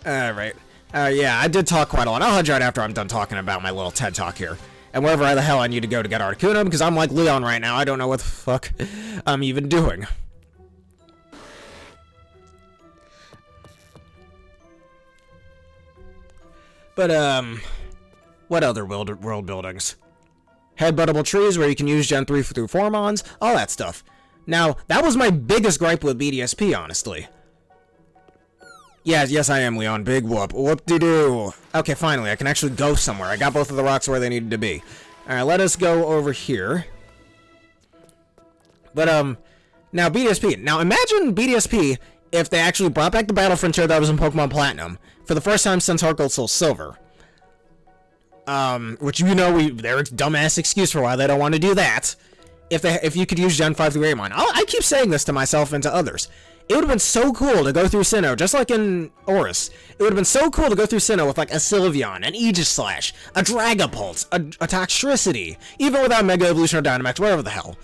[SPEAKER 1] Alright. Yeah, I did talk quite a lot. I'll head right after I'm done talking about my little TED Talk here. And wherever the hell I need to go to get Articuno, because I'm like Leon right now, I don't know what the fuck I'm even doing. But, what other world buildings? Headbuttable trees where you can use Gen 3 through 4 mons, all that stuff. Now, that was my biggest gripe with BDSP, honestly. Yes, I am, Leon. Big whoop. Whoop-de-doo. Okay, finally, I can actually go somewhere. I got both of the rocks where they needed to be. Alright, let us go over here. But, now, BDSP. Now, imagine BDSP if they actually brought back the battle frontier that was in Pokemon Platinum for the first time since Heart Gold Soul Silver. Which, you know, their dumbass excuse for why they don't want to do that. If you could use Gen 5 through 8 mine. I keep saying this to myself and to others. It would have been so cool to go through Sinnoh, just like in ORAS. It would have been so cool to go through Sinnoh with, like, a Sylveon, an Aegis Slash, a Dragapult, a Toxtricity, even without Mega Evolution or Dynamax, whatever the hell.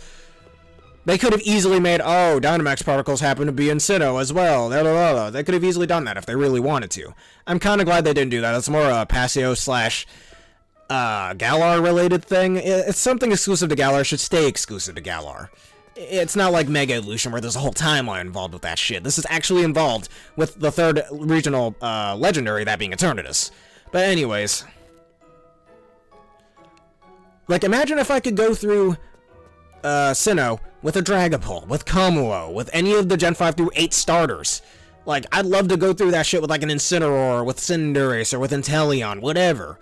[SPEAKER 1] They could have easily made, oh, Dynamax particles happen to be in Sinnoh as well. They could have easily done that if they really wanted to. I'm kind of glad they didn't do that. It's more a Passio slash Galar related thing. It's something exclusive to Galar. It should stay exclusive to Galar. It's not like Mega Evolution where there's a whole timeline involved with that shit. This is actually involved with the third regional legendary, that being Eternatus. But anyways, like, imagine if I could go through Sinnoh with a Dragapult, with Kommo-o, with any of the Gen 5 through 8 starters. Like, I'd love to go through that shit with, like, an Incineroar, with Cinderace, or with Inteleon, whatever.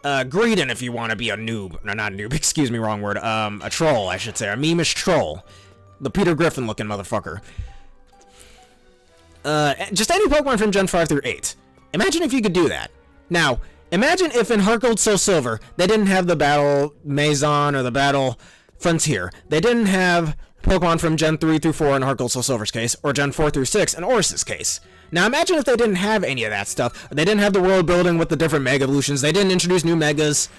[SPEAKER 1] Greedent if you want to be a noob. No, not a noob, excuse me, wrong word. A troll, I should say. A memeish troll. The Peter Griffin looking motherfucker. Just any Pokemon from Gen 5 through 8. Imagine if you could do that. Now, imagine if in Heart Gold Soul Silver, they didn't have the Battle Maison or the Battle Frontier. They didn't have Pokemon from Gen 3 through 4 in Heart Gold Soul Silver's case, or Gen 4 through 6 in ORAS's case. Now imagine if they didn't have any of that stuff. They didn't have the world building with the different Mega Evolutions. They didn't introduce new Megas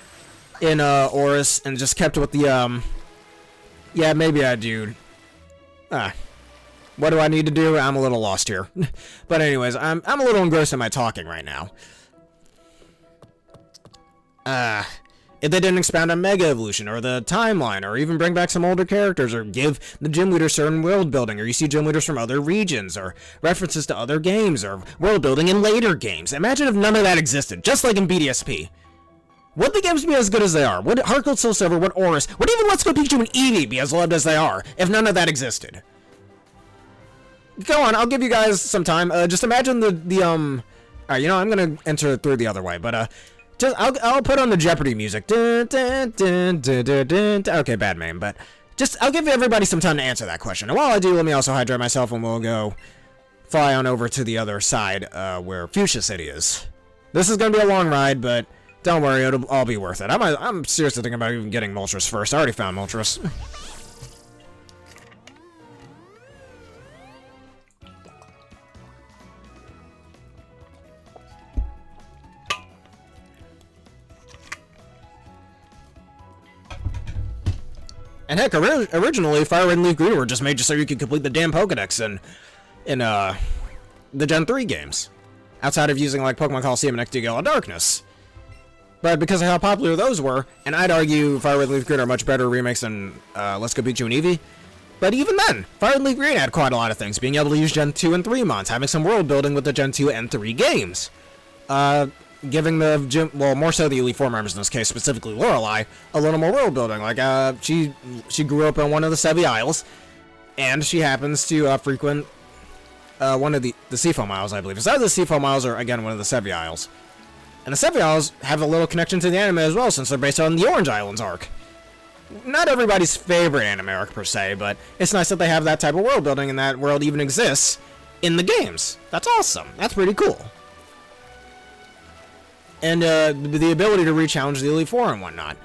[SPEAKER 1] in ORAS and just kept with the yeah, maybe I do. What do I need to do? I'm a little lost here. But anyways, I'm a little engrossed in my talking right now. If they didn't expound on Mega Evolution, or the timeline, or even bring back some older characters, or give the gym leaders certain world building, or you see gym leaders from other regions, or references to other games, or world building in later games. Imagine if none of that existed, just like in BDSP. Would the games be as good as they are? Would Heart Gold Soul Silver, would ORAS, would even Let's Go Pikachu and Eevee be as loved as they are, if none of that existed? Go on, I'll give you guys some time. Just imagine alright, you know, I'm gonna enter through the other way, but, I'll put on the Jeopardy music. Dun, dun, dun, dun, dun, dun, dun. Okay, bad name, but I'll give everybody some time to answer that question. And while I do, let me also hydrate myself, and we'll go fly on over to the other side, where Fuchsia City is. This is gonna be a long ride, but don't worry, it'll all be worth it. I'm seriously thinking about even getting Moltres first. I already found Moltres. And heck, originally, Fire Red and Leaf Green were just made just so you could complete the damn Pokedex in the Gen 3 games. Outside of using, like, Pokemon Coliseum and XD Gala Darkness. But because of how popular those were, and I'd argue Fire Red and Leaf Green are much better remakes than Let's Go Pikachu and Eevee. But even then, Fire Red and Leaf Green had quite a lot of things. Being able to use Gen 2 and 3 mons, having some world building with the Gen 2 and 3 games. Giving the gym, well, more so the Elite Four members in this case, specifically Lorelei, a little more world building. Like, she grew up in one of the Sevi Isles, and she happens to frequent one of the Seafoam Isles, I believe. It's either the Seafoam Isles or, again, one of the Sevi Isles. And the Sevi Isles have a little connection to the anime as well, since they're based on the Orange Islands arc. Not everybody's favorite anime arc, per se, but it's nice that they have that type of world building, and that world even exists in the games. That's awesome. That's pretty cool. And the ability to re-challenge the Elite Four and whatnot.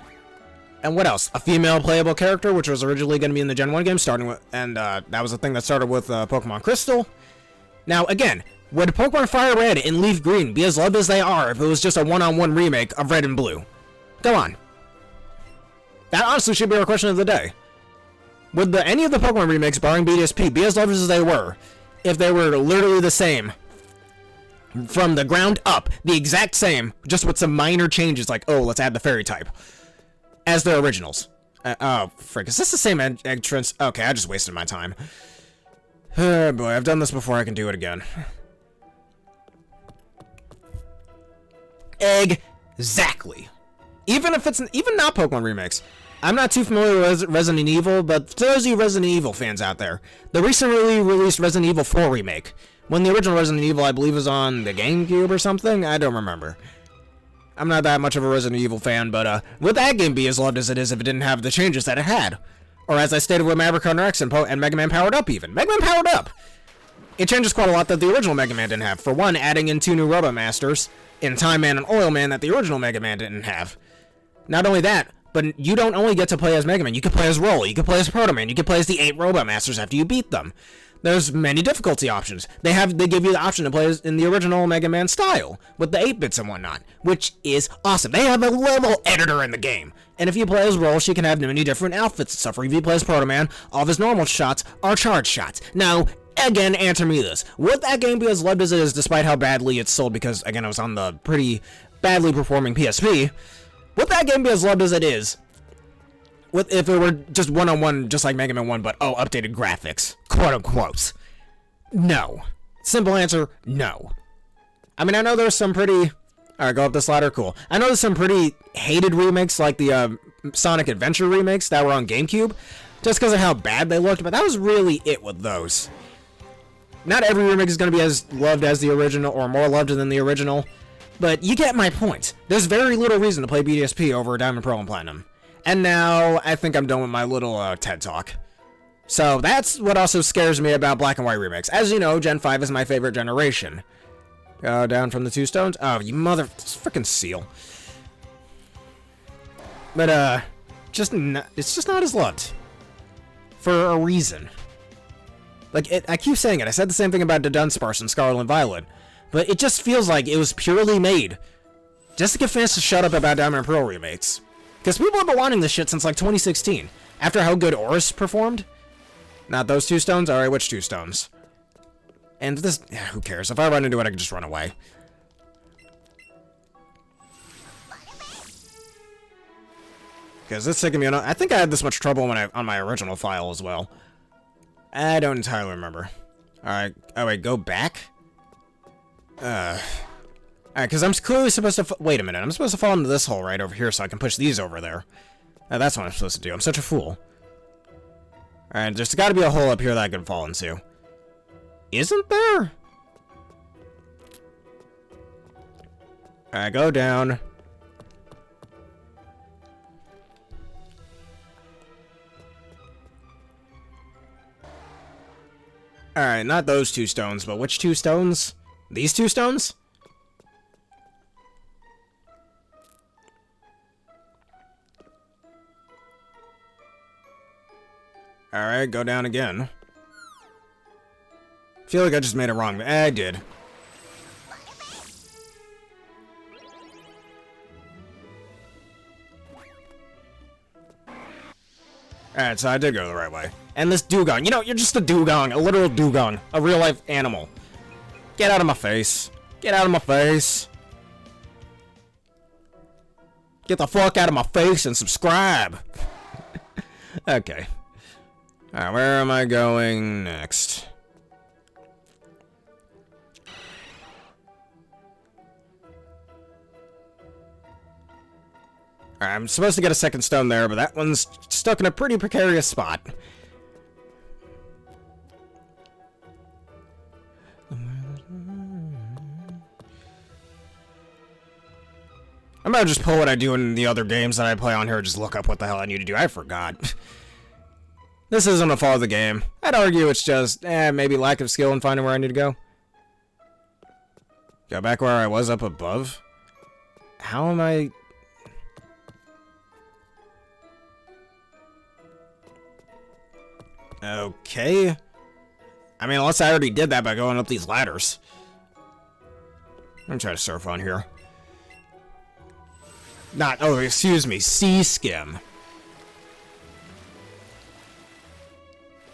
[SPEAKER 1] And what else? A female playable character, which was originally going to be in the Gen 1 game, starting with, and that was the thing that started with Pokemon Crystal. Now, again, would Pokemon Fire Red and Leaf Green be as loved as they are if it was just a one-on-one remake of Red and Blue? Go on. That honestly should be our question of the day. Would any of the Pokemon remakes, barring BDSP, be as loved as they were if they were literally the same? From the ground up, the exact same, just with some minor changes, like, oh, let's add the fairy type, as their originals. Oh, frick, is this the same entrance? Okay, I just wasted my time. Oh boy, I've done this before, I can do it again. Exactly. Even if it's even not Pokemon remakes. I'm not too familiar with Resident Evil, but for those of you Resident Evil fans out there, the recently released Resident Evil 4 remake, when the original Resident Evil, I believe, was on the GameCube or something, I don't remember. I'm not that much of a Resident Evil fan, but would that game be as loved as it is if it didn't have the changes that it had? Or as I stated with Maverick Hunter X and Mega Man Powered Up even. Mega Man Powered Up! It changes quite a lot that the original Mega Man didn't have. For one, adding in 2 new Robot Masters, in Time Man and Oil Man, that the original Mega Man didn't have. Not only that, but you don't only get to play as Mega Man, you can play as Roll, you can play as Proto Man, you can play as the 8 Robot Masters after you beat them. There's many difficulty options. They give you the option to play as in the original Mega Man style, with the 8-bits and whatnot, which is awesome. They have a level editor in the game. And if you play as Roll, she can have many different outfits and stuff. Or if you play as Proto Man, all of his normal shots are charge shots. Now, again, answer me this. Would that game be as loved as it is, despite how badly it's sold, because, again, it was on the pretty badly performing PSP? Would that game be as loved as it is if it were just one-on-one, just like Mega Man 1, but, updated graphics? Quote-unquote. No. Simple answer, no. I mean, I know there's some pretty... Alright, go up this ladder, cool. I know there's some pretty hated remakes, like the Sonic Adventure remakes that were on GameCube, just because of how bad they looked, but that was really it with those. Not every remake is going to be as loved as the original, or more loved than the original. But you get my point. There's very little reason to play BDSP over Diamond, Pearl, and Platinum. And now, I think I'm done with my little TED Talk. So, that's what also scares me about Black and White remakes. As you know, Gen 5 is my favorite generation. Go down from the 2 stones. Oh, you mother... frickin' seal. But, it's just not as loved. For a reason. Like, I keep saying it. I said the same thing about the Dunsparce and Scarlet and Violet. But it just feels like it was purely made just to get fans to shut up about Diamond and Pearl remakes. Because people have been wanting this shit since like 2016. After how good ORAS performed. Not those 2 stones? Alright, which 2 stones? And this... yeah, who cares? If I run into it, I can just run away. Because this taking me on... I think I had this much trouble on my original file as well. I don't entirely remember. Alright. Oh, wait. Go back? Alright, because I'm clearly supposed to... wait a minute. I'm supposed to fall into this hole right over here so I can push these over there. That's what I'm supposed to do. I'm such a fool. Alright, there's got to be a hole up here that I can fall into. Isn't there? Alright, go down. Alright, not those 2 stones, but which 2 stones? These 2 stones? Alright, go down again. Feel like I just made it wrong, but I did. Alright, so I did go the right way. And this dugong, you know, you're just a dugong, a literal dugong, a real-life animal. Get out of my face. Get out of my face. Get the fuck out of my face and subscribe. Okay. Alright, where am I going next? Alright, I'm supposed to get a second stone there, but that one's stuck in a pretty precarious spot. I might just pull what I do in the other games that I play on here and just look up what the hell I need to do. I forgot. This isn't a fault of the game. I'd argue it's just, maybe lack of skill in finding where I need to go. Go back where I was up above? How am I... Okay. I mean, unless I already did that by going up these ladders. I'm gonna try to surf on here. Not, oh, excuse me, sea skim.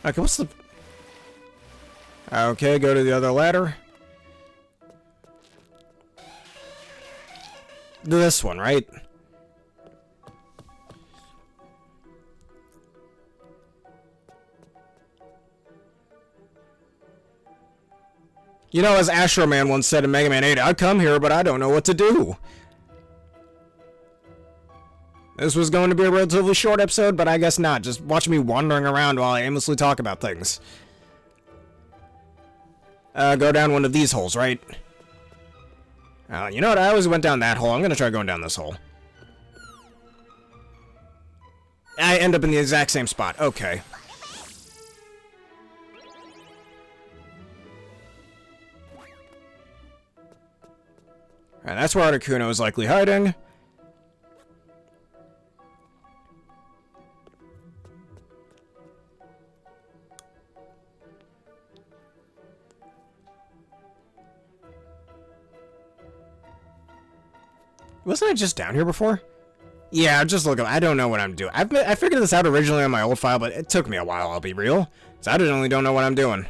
[SPEAKER 1] Okay, what's the... Okay, go to the other ladder. This one, right? You know, as Astro Man once said in Mega Man 8, I'd come here, but I don't know what to do. This was going to be a relatively short episode, but I guess not. Just watch me wandering around while I aimlessly talk about things. Go down one of these holes, right? You know what? I always went down that hole. I'm gonna try going down this hole. I end up in the exact same spot. Okay. Alright, that's where Articuno is likely hiding. Wasn't I just down here before? Yeah, just look. I don't know what I'm doing. I figured this out originally on my old file, but it took me a while, I'll be real. So I generally don't know what I'm doing.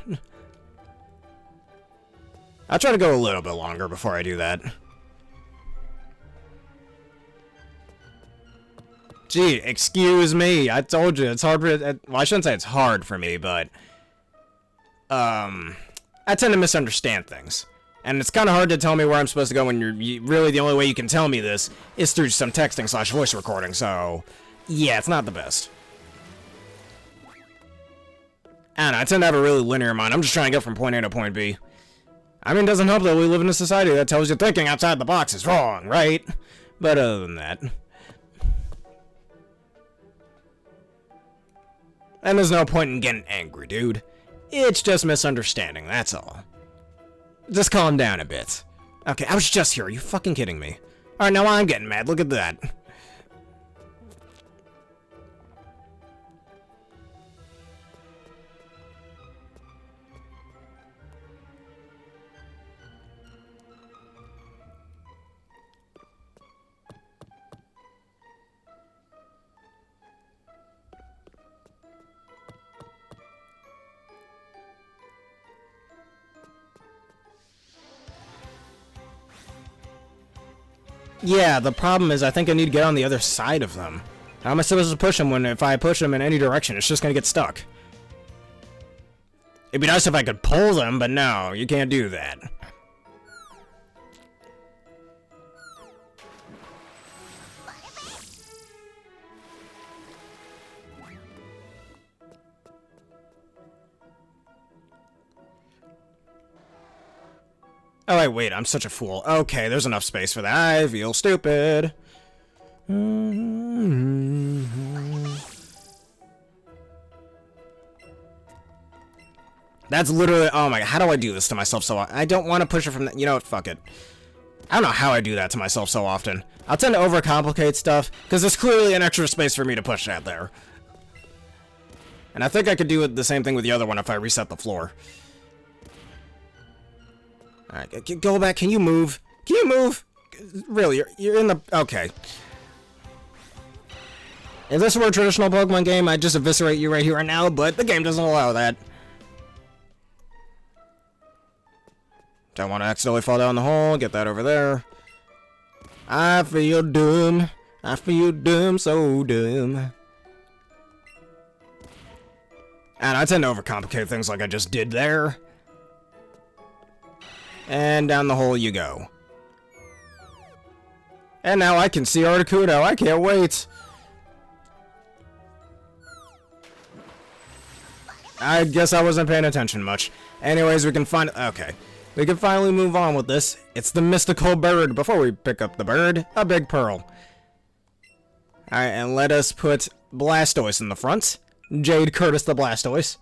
[SPEAKER 1] I'll try to go a little bit longer before I do that. Gee, excuse me. I told you, it's hard for... Well, I shouldn't say it's hard for me, but... I tend to misunderstand things. And it's kind of hard to tell me where I'm supposed to go when really the only way you can tell me this is through some texting / voice recording, so... Yeah, it's not the best. And I tend to have a really linear mind. I'm just trying to get from point A to point B. I mean, it doesn't help that we live in a society that tells you thinking outside the box is wrong, right? But other than that... And there's no point in getting angry, dude. It's just misunderstanding, that's all. Just calm down a bit. Okay, I was just here. Are you fucking kidding me? Alright, now I'm getting mad. Look at that. Yeah, the problem is I think I need to get on the other side of them. How am I supposed to push them when if I push them in any direction, it's just gonna get stuck? It'd be nice if I could pull them, but no, you can't do that. Oh, wait, I'm such a fool. Okay, there's enough space for that. I feel stupid. That's literally... Oh my god, how do I do this to myself so often? I don't want to push it from that... You know what, fuck it. I don't know how I do that to myself so often. I'll tend to overcomplicate stuff, because there's clearly an extra space for me to push that there. And I think I could do the same thing with the other one if I reset the floor. Alright, go back. Can you move? Can you move? Really, you're in the... Okay. If this were a traditional Pokemon game, I'd just eviscerate you right here and now, but the game doesn't allow that. Don't want to accidentally fall down the hole. Get that over there. I feel dumb. I feel dumb, so dumb. And I tend to overcomplicate things like I just did there. And down the hole you go. And now I can see Articuno. I can't wait. I guess I wasn't paying attention much. Anyways, we can find... Okay. We can finally move on with this. It's the mystical bird. Before we pick up the bird, a big pearl. Alright, and let us put Blastoise in the front. Jade Curtis the Blastoise.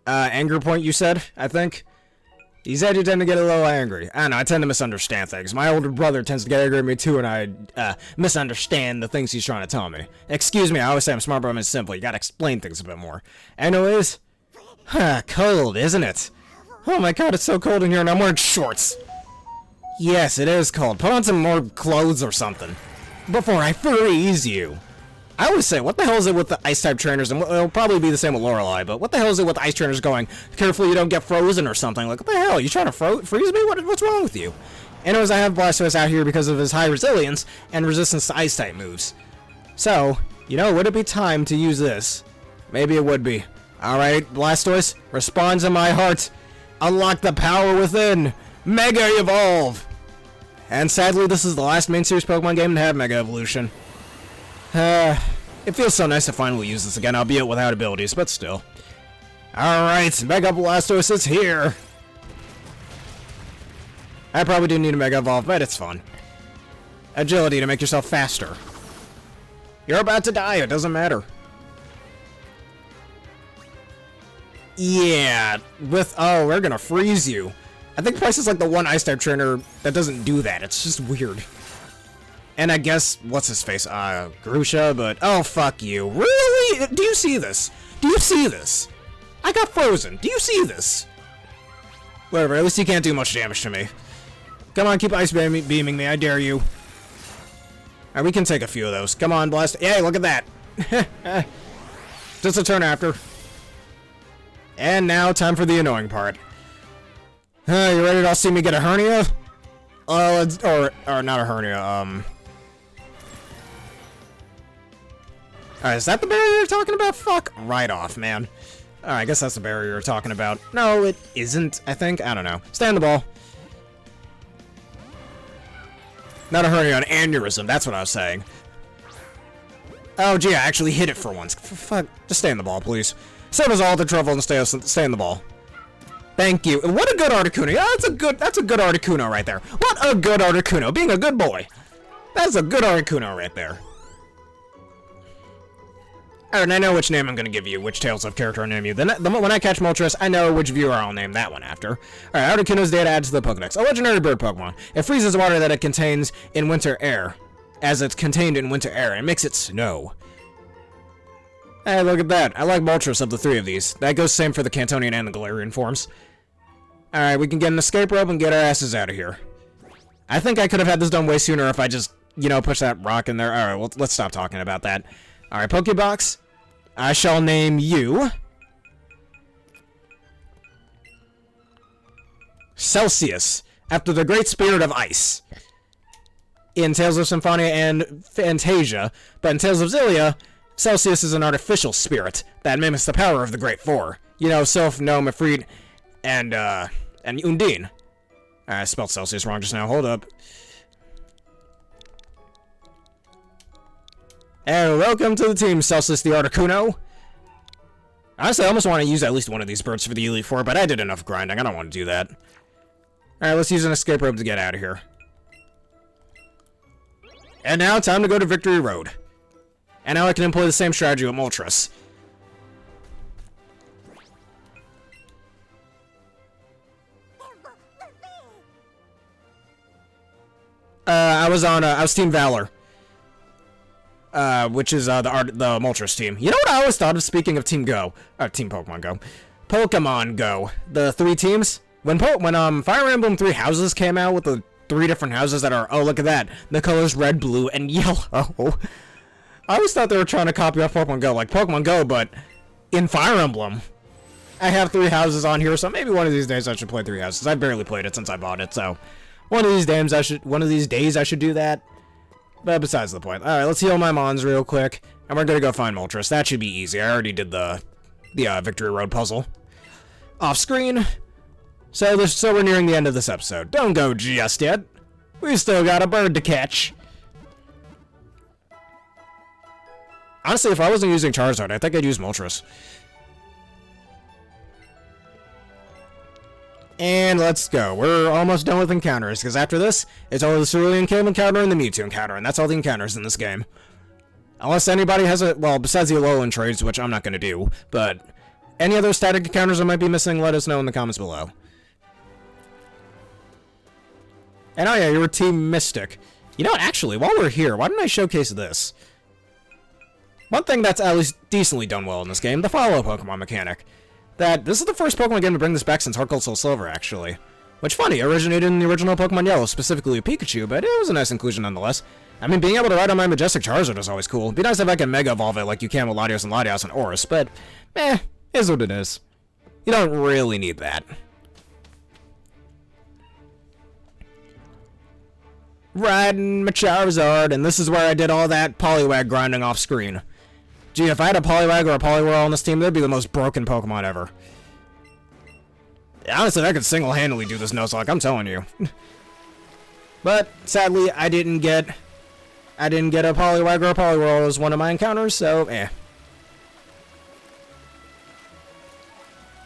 [SPEAKER 1] Anger point, you said, I think? He said you tend to get a little angry. I don't know, I tend to misunderstand things. My older brother tends to get angry at me too, and I misunderstand the things he's trying to tell me. Excuse me, I always say I'm smart, but I'm simple. You gotta explain things a bit more. Anyways, cold, isn't it? Oh my god, it's so cold in here, and I'm wearing shorts. Yes, it is cold. Put on some more clothes or something before I freeze you. I always say, what the hell is it with the ice-type trainers? And it'll probably be the same with Lorelei, but what the hell is it with ice trainers going, careful you don't get frozen or something? Like, what the hell? You trying to freeze me? What's wrong with you? Anyways, I have Blastoise out here because of his high resilience and resistance to ice-type moves. So, you know, would it be time to use this? Maybe it would be. Alright, Blastoise, respond to my heart. Unlock the power within. Mega Evolve! And sadly, this is the last main series Pokemon game to have Mega Evolution. It feels so nice to finally use this again, albeit without abilities, but still. Alright, Mega Blastoise is here! I probably do need a Mega Evolve, but it's fun. Agility to make yourself faster. You're about to die, it doesn't matter. Yeah, oh, we're gonna freeze you. I think Price is like the one Ice-type trainer that doesn't do that, it's just weird. And I guess, what's his face? Grusha, but oh, fuck you. Really? Do you see this? Do you see this? I got frozen. Do you see this? Whatever, at least he can't do much damage to me. Come on, keep ice beaming me, I dare you. Alright, we can take a few of those. Come on, Blast. Yay, look at that. Just a turn after. And now, time for the annoying part. You ready to all see me get a hernia? Or not a hernia, Alright, is that the barrier you're talking about? Fuck right off, man. Alright, I guess that's the barrier you're talking about. No, it isn't, I think. I don't know. Stay on the ball. Not a hernia, an aneurysm. That's what I was saying. Oh, gee, I actually hit it for once. Fuck. Just stay on the ball, please. Save us all the trouble and stay on the ball. Thank you. What a good Articuno. Yeah, that's a good Articuno right there. What a good Articuno. Being a good boy. That's a good Articuno right there. Alright, I know which name I'm gonna give you, which Tales of character I'll name you. When I catch Moltres, I know which viewer I'll name that one after. Alright, Articuno's data adds to the Pokedex. A legendary bird Pokemon. It freezes water that it contains in winter air, as it's contained in winter air, and makes it snow. Hey, look at that. I like Moltres of the three of these. That goes same for the Cantonian and the Galarian forms. Alright, we can get an escape rope and get our asses out of here. I think I could have had this done way sooner if I just, you know, push that rock in there. Alright, well, let's stop talking about that. Alright, Pokebox. I shall name you Celsius, after the great spirit of ice. In Tales of Symphonia and Fantasia, but in Tales of Xillia, Celsius is an artificial spirit that mimics the power of the Great Four. You know, Sylph, Gnome, Ifrit, and Undine. I spelled Celsius wrong just now, hold up. And welcome to the team, Celsius the Articuno. Honestly, I almost want to use at least one of these birds for the Elite Four, but I did enough grinding. I don't want to do that. Alright, let's use an escape rope to get out of here. And now, time to go to Victory Road. And now I can employ the same strategy with Moltres. I was Team Valor. Which is, the Moltres team. You know what I always thought of, speaking of Team Go? Team Pokemon Go. Pokemon Go. The three teams? When Fire Emblem 3 Houses came out with the 3 different houses that are, oh, look at that. The colors red, blue, and yellow. I always thought they were trying to copy off Pokemon Go, like Pokemon Go, but in Fire Emblem. I have 3 houses on here, so maybe one of these days I should play 3 houses. I barely played it since I bought it, so one of these days I should do that. But besides the point. Alright, let's heal my Mons real quick. And we're gonna go find Moltres. That should be easy. I already did the Victory Road puzzle. Off screen. So we're nearing the end of this episode. Don't go just yet. We still got a bird to catch. Honestly, if I wasn't using Charizard, I think I'd use Moltres. And let's go. We're almost done with encounters, because after this, it's only the Cerulean Cave encounter and the Mewtwo encounter, and that's all the encounters in this game. Unless anybody has well, besides the Alolan trades, which I'm not going to do, but any other static encounters I might be missing, let us know in the comments below. And oh yeah, you were Team Mystic. You know what, actually, while we're here, why don't I showcase this? One thing that's at least decently done well in this game, the follow Pokemon mechanic. This is the first Pokemon game to bring this back since Heart Gold Soul Silver, actually. Which, funny, originated in the original Pokemon Yellow, specifically Pikachu, but it was a nice inclusion nonetheless. I mean, being able to ride on my Majestic Charizard is always cool. It'd be nice if I can Mega Evolve it like you can with Latios and Latias and ORAS, but, is what it is. You don't really need that. Riding my Charizard, and this is where I did all that Poliwag grinding off screen. Gee, if I had a Poliwag or a Poliwhirl on this team, they'd be the most broken Pokemon ever. Honestly, I could single-handedly do this Nuzlocke, I'm telling you. But, sadly, I didn't get I didn't get a Poliwag or a Poliwhirl as one of my encounters, so eh.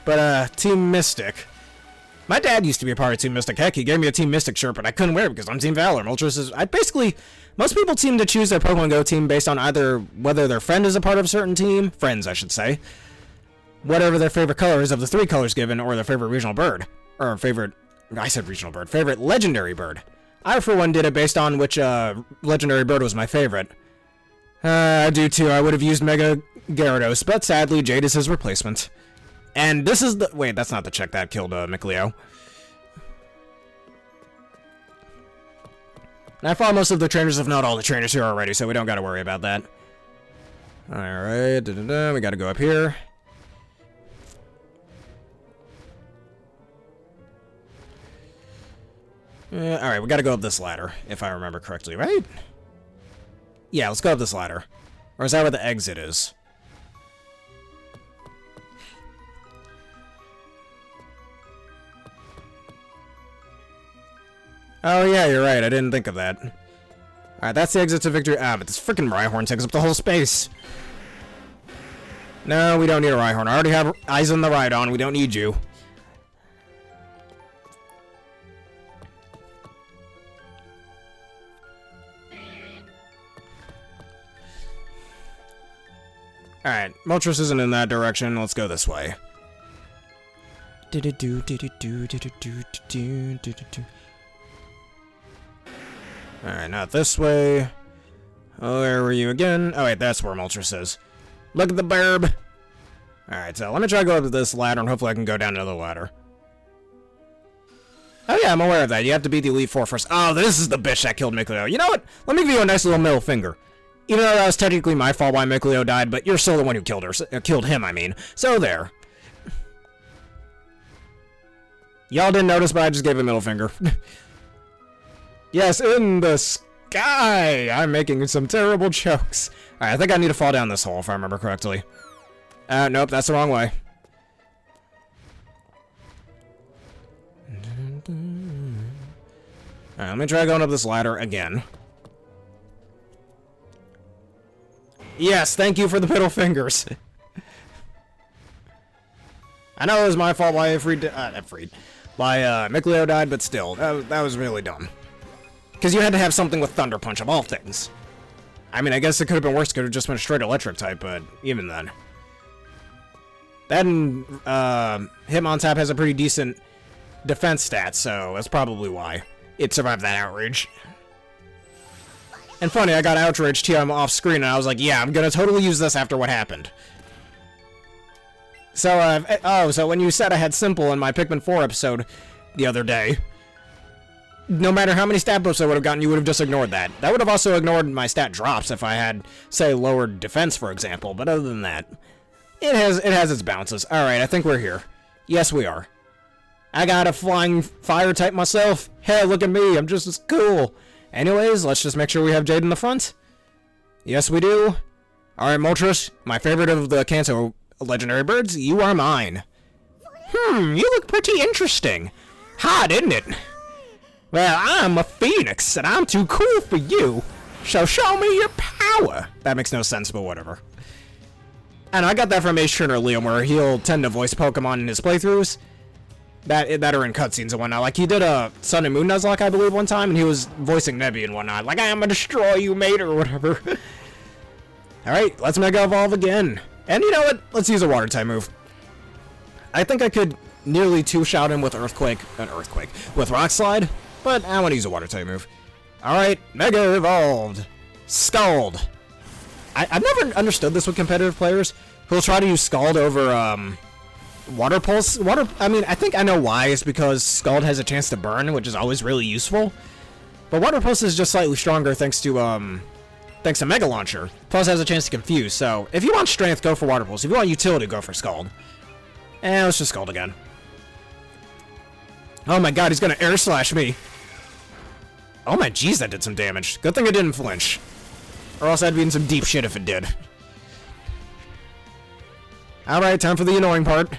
[SPEAKER 1] But, Team Mystic. My dad used to be a part of Team Mystic. Heck, he gave me a Team Mystic shirt, but I couldn't wear it because I'm Team Valor. Moltres is... most people seem to choose their Pokemon Go team based on either whether their friend is a part of a certain team, friends, I should say, whatever their favorite color is of the 3 colors given, or their favorite regional bird. Or favorite... I said regional bird. Favorite legendary bird. I, for one, did it based on which, legendary bird was my favorite. I do too. I would have used Mega Gyarados, but sadly, Jade is his replacement. And this is the... Wait, that's not the check that killed, Mikleo. And I fought most of the trainers, if not all the trainers here already, so we don't gotta worry about that. Alright, we gotta go up here. Alright, we gotta go up this ladder, if I remember correctly, right? Yeah, let's go up this ladder. Or is that where the exit is? Oh yeah, you're right, I didn't think of that. Alright, that's the exit to victory. Ah, but this freaking Rhyhorn takes up the whole space. No, we don't need a Rhyhorn. I already have Eyes on the Rhydon, we don't need you. Alright, Moltres isn't in that direction, let's go this way. Alright, not this way. Oh, where were you again? Oh wait, that's where Moltres is. Look at the burb! Alright, so let me try to go up this ladder and hopefully I can go down another ladder. Oh yeah, I'm aware of that. You have to beat the Elite Four first. Oh, this is the bitch that killed Mikleo. You know what? Let me give you a nice little middle finger. Even though that was technically my fault why Mikleo died, but you're still the one who killed her. Killed him, I mean. So there. Y'all didn't notice, but I just gave a middle finger. Yes, in the sky! I'm making some terrible jokes. Alright, I think I need to fall down this hole, if I remember correctly. Nope, that's the wrong way. Alright, let me try going up this ladder again. Yes, thank you for the middle fingers. I know it was my fault why Mikleo died, but still, that was really dumb. Because you had to have something with Thunder Punch of all things. I mean, I guess it could have been worse, could have just been a straight electric type, but even then. That and, Hitmontap has a pretty decent defense stat, so that's probably why it survived that outrage. And funny, I got outraged here, I'm off screen, and I was like, yeah, I'm gonna totally use this after what happened. So, so when you said I had Simple in my Pikmin 4 episode the other day, no matter how many stat buffs I would have gotten, you would have just ignored that. That would have also ignored my stat drops if I had, say, lowered defense, for example, but other than that, it has its bounces. Alright, I think we're here. Yes, we are. I got a flying fire type myself. Hey, look at me, I'm just as cool. Anyways, let's just make sure we have Jade in the front. Yes, we do. Alright, Moltres, my favorite of the Kanto legendary birds, you are mine. You look pretty interesting. Hot, isn't it? Well, I'm a phoenix, and I'm too cool for you. So show me your power. That makes no sense, but whatever. And I got that from Ace Trainer Liam, where he'll tend to voice Pokemon in his playthroughs. That are in cutscenes and whatnot. Like, he did a Sun and Moon Nuzlocke, I believe, one time, and he was voicing Nebby and whatnot. Like, I'm gonna destroy you, mate, or whatever. Alright, let's Mega Evolve again. And you know what? Let's use a Water type move. I think I could nearly two-shot him with with Rock Slide, but I want to use a Water type move. Alright, Mega Evolved. Scald. I've never understood this with competitive players who'll try to use Scald over, Water Pulse. I mean, I think I know why. It's because Scald has a chance to burn, which is always really useful. But Water Pulse is just slightly stronger thanks to Mega Launcher. Plus has a chance to confuse, so if you want Strength, go for Water Pulse. If you want Utility, go for Scald. And let's just Scald again. Oh my god, he's gonna Air Slash me. Oh my jeez, that did some damage. Good thing it didn't flinch. Or else I'd be in some deep shit if it did. Alright, time for the annoying part.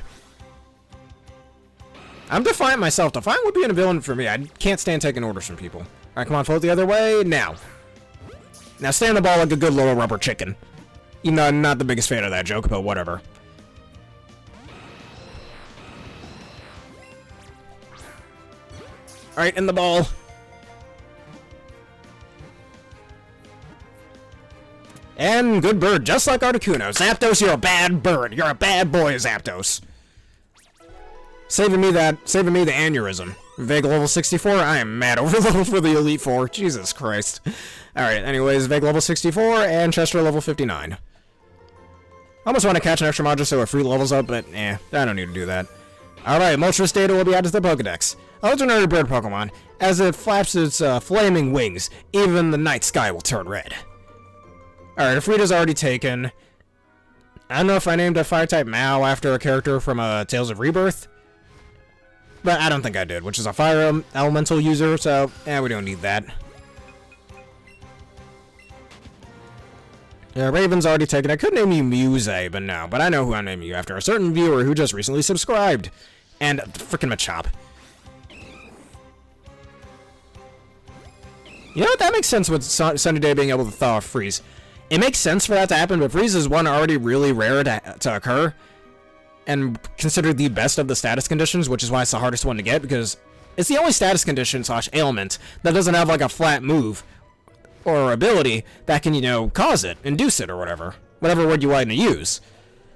[SPEAKER 1] I'm Defiant myself. Defiant would be a villain for me. I can't stand taking orders from people. Alright, come on, float the other way, now. Now stay on the ball like a good little rubber chicken. You know, I'm not the biggest fan of that joke, but whatever. Alright, in the ball. And good bird, just like Articuno. Zapdos, you're a bad bird. You're a bad boy, Zapdos. Saving me the aneurysm. Vega level 64, I am mad over level for the Elite Four. Jesus Christ. Alright, anyways, Vega level 64 and Chester level 59. I almost want to catch an extra module so it free levels up, but I don't need to do that. Alright, Moltres data will be added to the Pokedex. A legendary bird Pokemon. As it flaps its flaming wings, even the night sky will turn red. Alright, Afrita's already taken. I don't know if I named a Fire-type Mao after a character from Tales of Rebirth. But I don't think I did, which is a Fire Elemental user, so we don't need that. Yeah, Raven's already taken. I could name you Muse, but no. But I know who I'm naming you after. A certain viewer who just recently subscribed. And frickin' Machop. You know what? That makes sense with Sunny Day being able to thaw off Freeze. It makes sense for that to happen, but Freeze is one already really rare to occur. And considered the best of the status conditions, which is why it's the hardest one to get, because it's the only status condition / ailment that doesn't have like a flat move or ability that can, you know, cause it, induce it, or whatever word you want to use.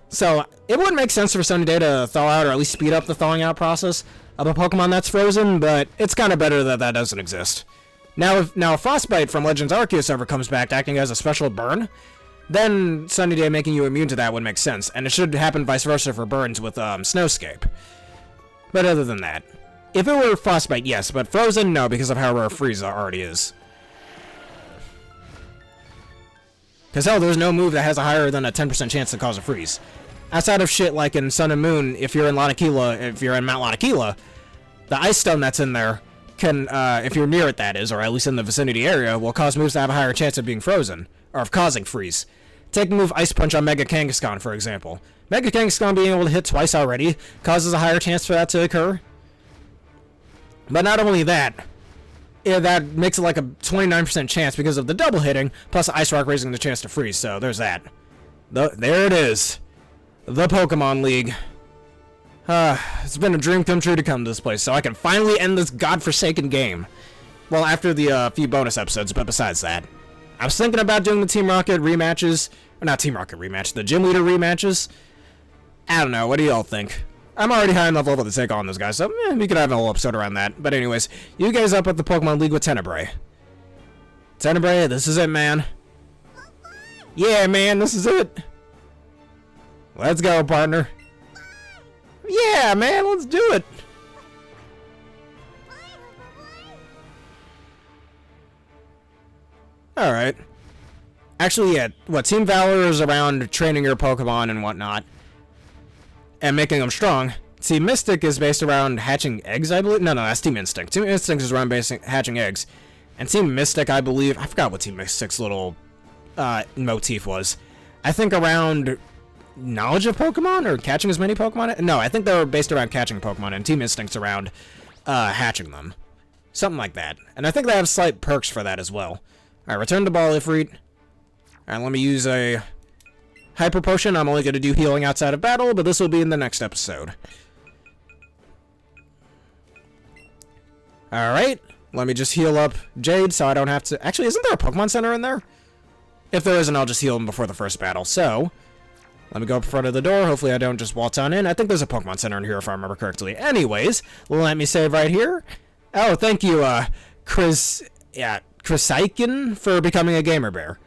[SPEAKER 1] So it wouldn't make sense for Sunny Day to thaw out, or at least speed up the thawing out process of a Pokemon that's frozen, but it's kind of better that that doesn't exist. Now if Frostbite from Legends Arceus ever comes back acting as a special burn, then Sunny Day making you immune to that would make sense, and it should happen vice versa for burns with Snowscape. But other than that, if it were Frostbite, yes, but Frozen, no, because of how rare Freeze already is. Because hell, there's no move that has a higher than a 10% chance to cause a freeze. Outside of shit like in Sun and Moon, if you're in Mount Lanakila, the Ice Stone that's in there can, if you're near it that is, or at least in the vicinity area, will cause moves to have a higher chance of being frozen, or of causing freeze. Take the move Ice Punch on Mega Kangaskhan, for example. Mega Kangaskhan being able to hit twice already causes a higher chance for that to occur. But not only that, that makes it like a 29% chance because of the double hitting, plus Ice Rock raising the chance to freeze, so there's that. There it is. The Pokemon League. It's been a dream come true to come to this place, so I can finally end this godforsaken game. Well, after the few bonus episodes, but besides that. I was thinking about doing the Team Rocket rematches. Or not Team Rocket rematch, the Gym Leader rematches. I don't know, what do y'all think? I'm already high enough level to take on those guys, so we could have a whole episode around that. But anyways, you guys up at the Pokemon League with Tenebrae. Tenebrae, this is it, man. Yeah, man, this is it. Let's go, partner. Yeah, man, let's do it. Alright. Actually, yeah, Team Valor is around training your Pokemon and whatnot. And making them strong. Team Mystic is based around hatching eggs, I believe. No, that's Team Instinct. Team Instinct is around hatching eggs. And Team Mystic, I believe, I forgot what Team Mystic's little motif was. I think around knowledge of Pokemon or catching as many Pokemon? No, I think they were based around catching Pokemon, and Team Instinct's around hatching them. Something like that. And I think they have slight perks for that as well. Alright, return the ball, Ifrit. Alright, let me use a Hyper Potion. I'm only going to do healing outside of battle, but this will be in the next episode. Alright, let me just heal up Jade so I don't have to... Actually, isn't there a Pokemon Center in there? If there isn't, I'll just heal him before the first battle. So, let me go up in front of the door. Hopefully I don't just waltz on in. I think there's a Pokemon Center in here if I remember correctly. Anyways, let me save right here. Oh, thank you, Chrysaikin for becoming a Gamer Bear.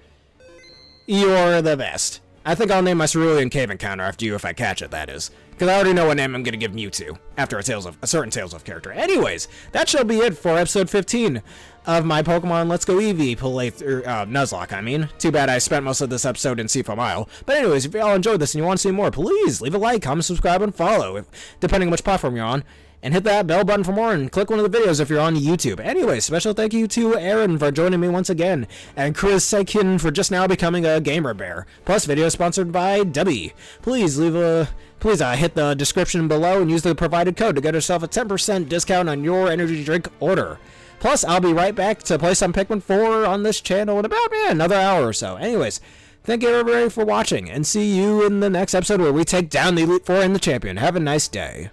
[SPEAKER 1] You're the best. I think I'll name my Cerulean Cave Encounter after you if I catch it, that is. Because I already know what name I'm going to give Mewtwo after a certain Tales of character. Anyways, that shall be it for episode 15 of my Pokemon Let's Go Eevee Nuzlocke, I mean. Too bad I spent most of this episode in Seafoam Isle. But anyways, if y'all enjoyed this and you want to see more, please leave a like, comment, subscribe, and follow, depending on which platform you're on. And hit that bell button for more, and click one of the videos if you're on YouTube. Anyway, special thank you to Aaron for joining me once again, and Chris Sekin for just now becoming a Gamer Bear. Plus, video sponsored by Debbie. Please hit the description below and use the provided code to get yourself a 10% discount on your energy drink order. Plus, I'll be right back to play some Pikmin 4 on this channel in about another hour or so. Anyways, thank you everybody for watching, and see you in the next episode where we take down the Elite Four and the Champion. Have a nice day.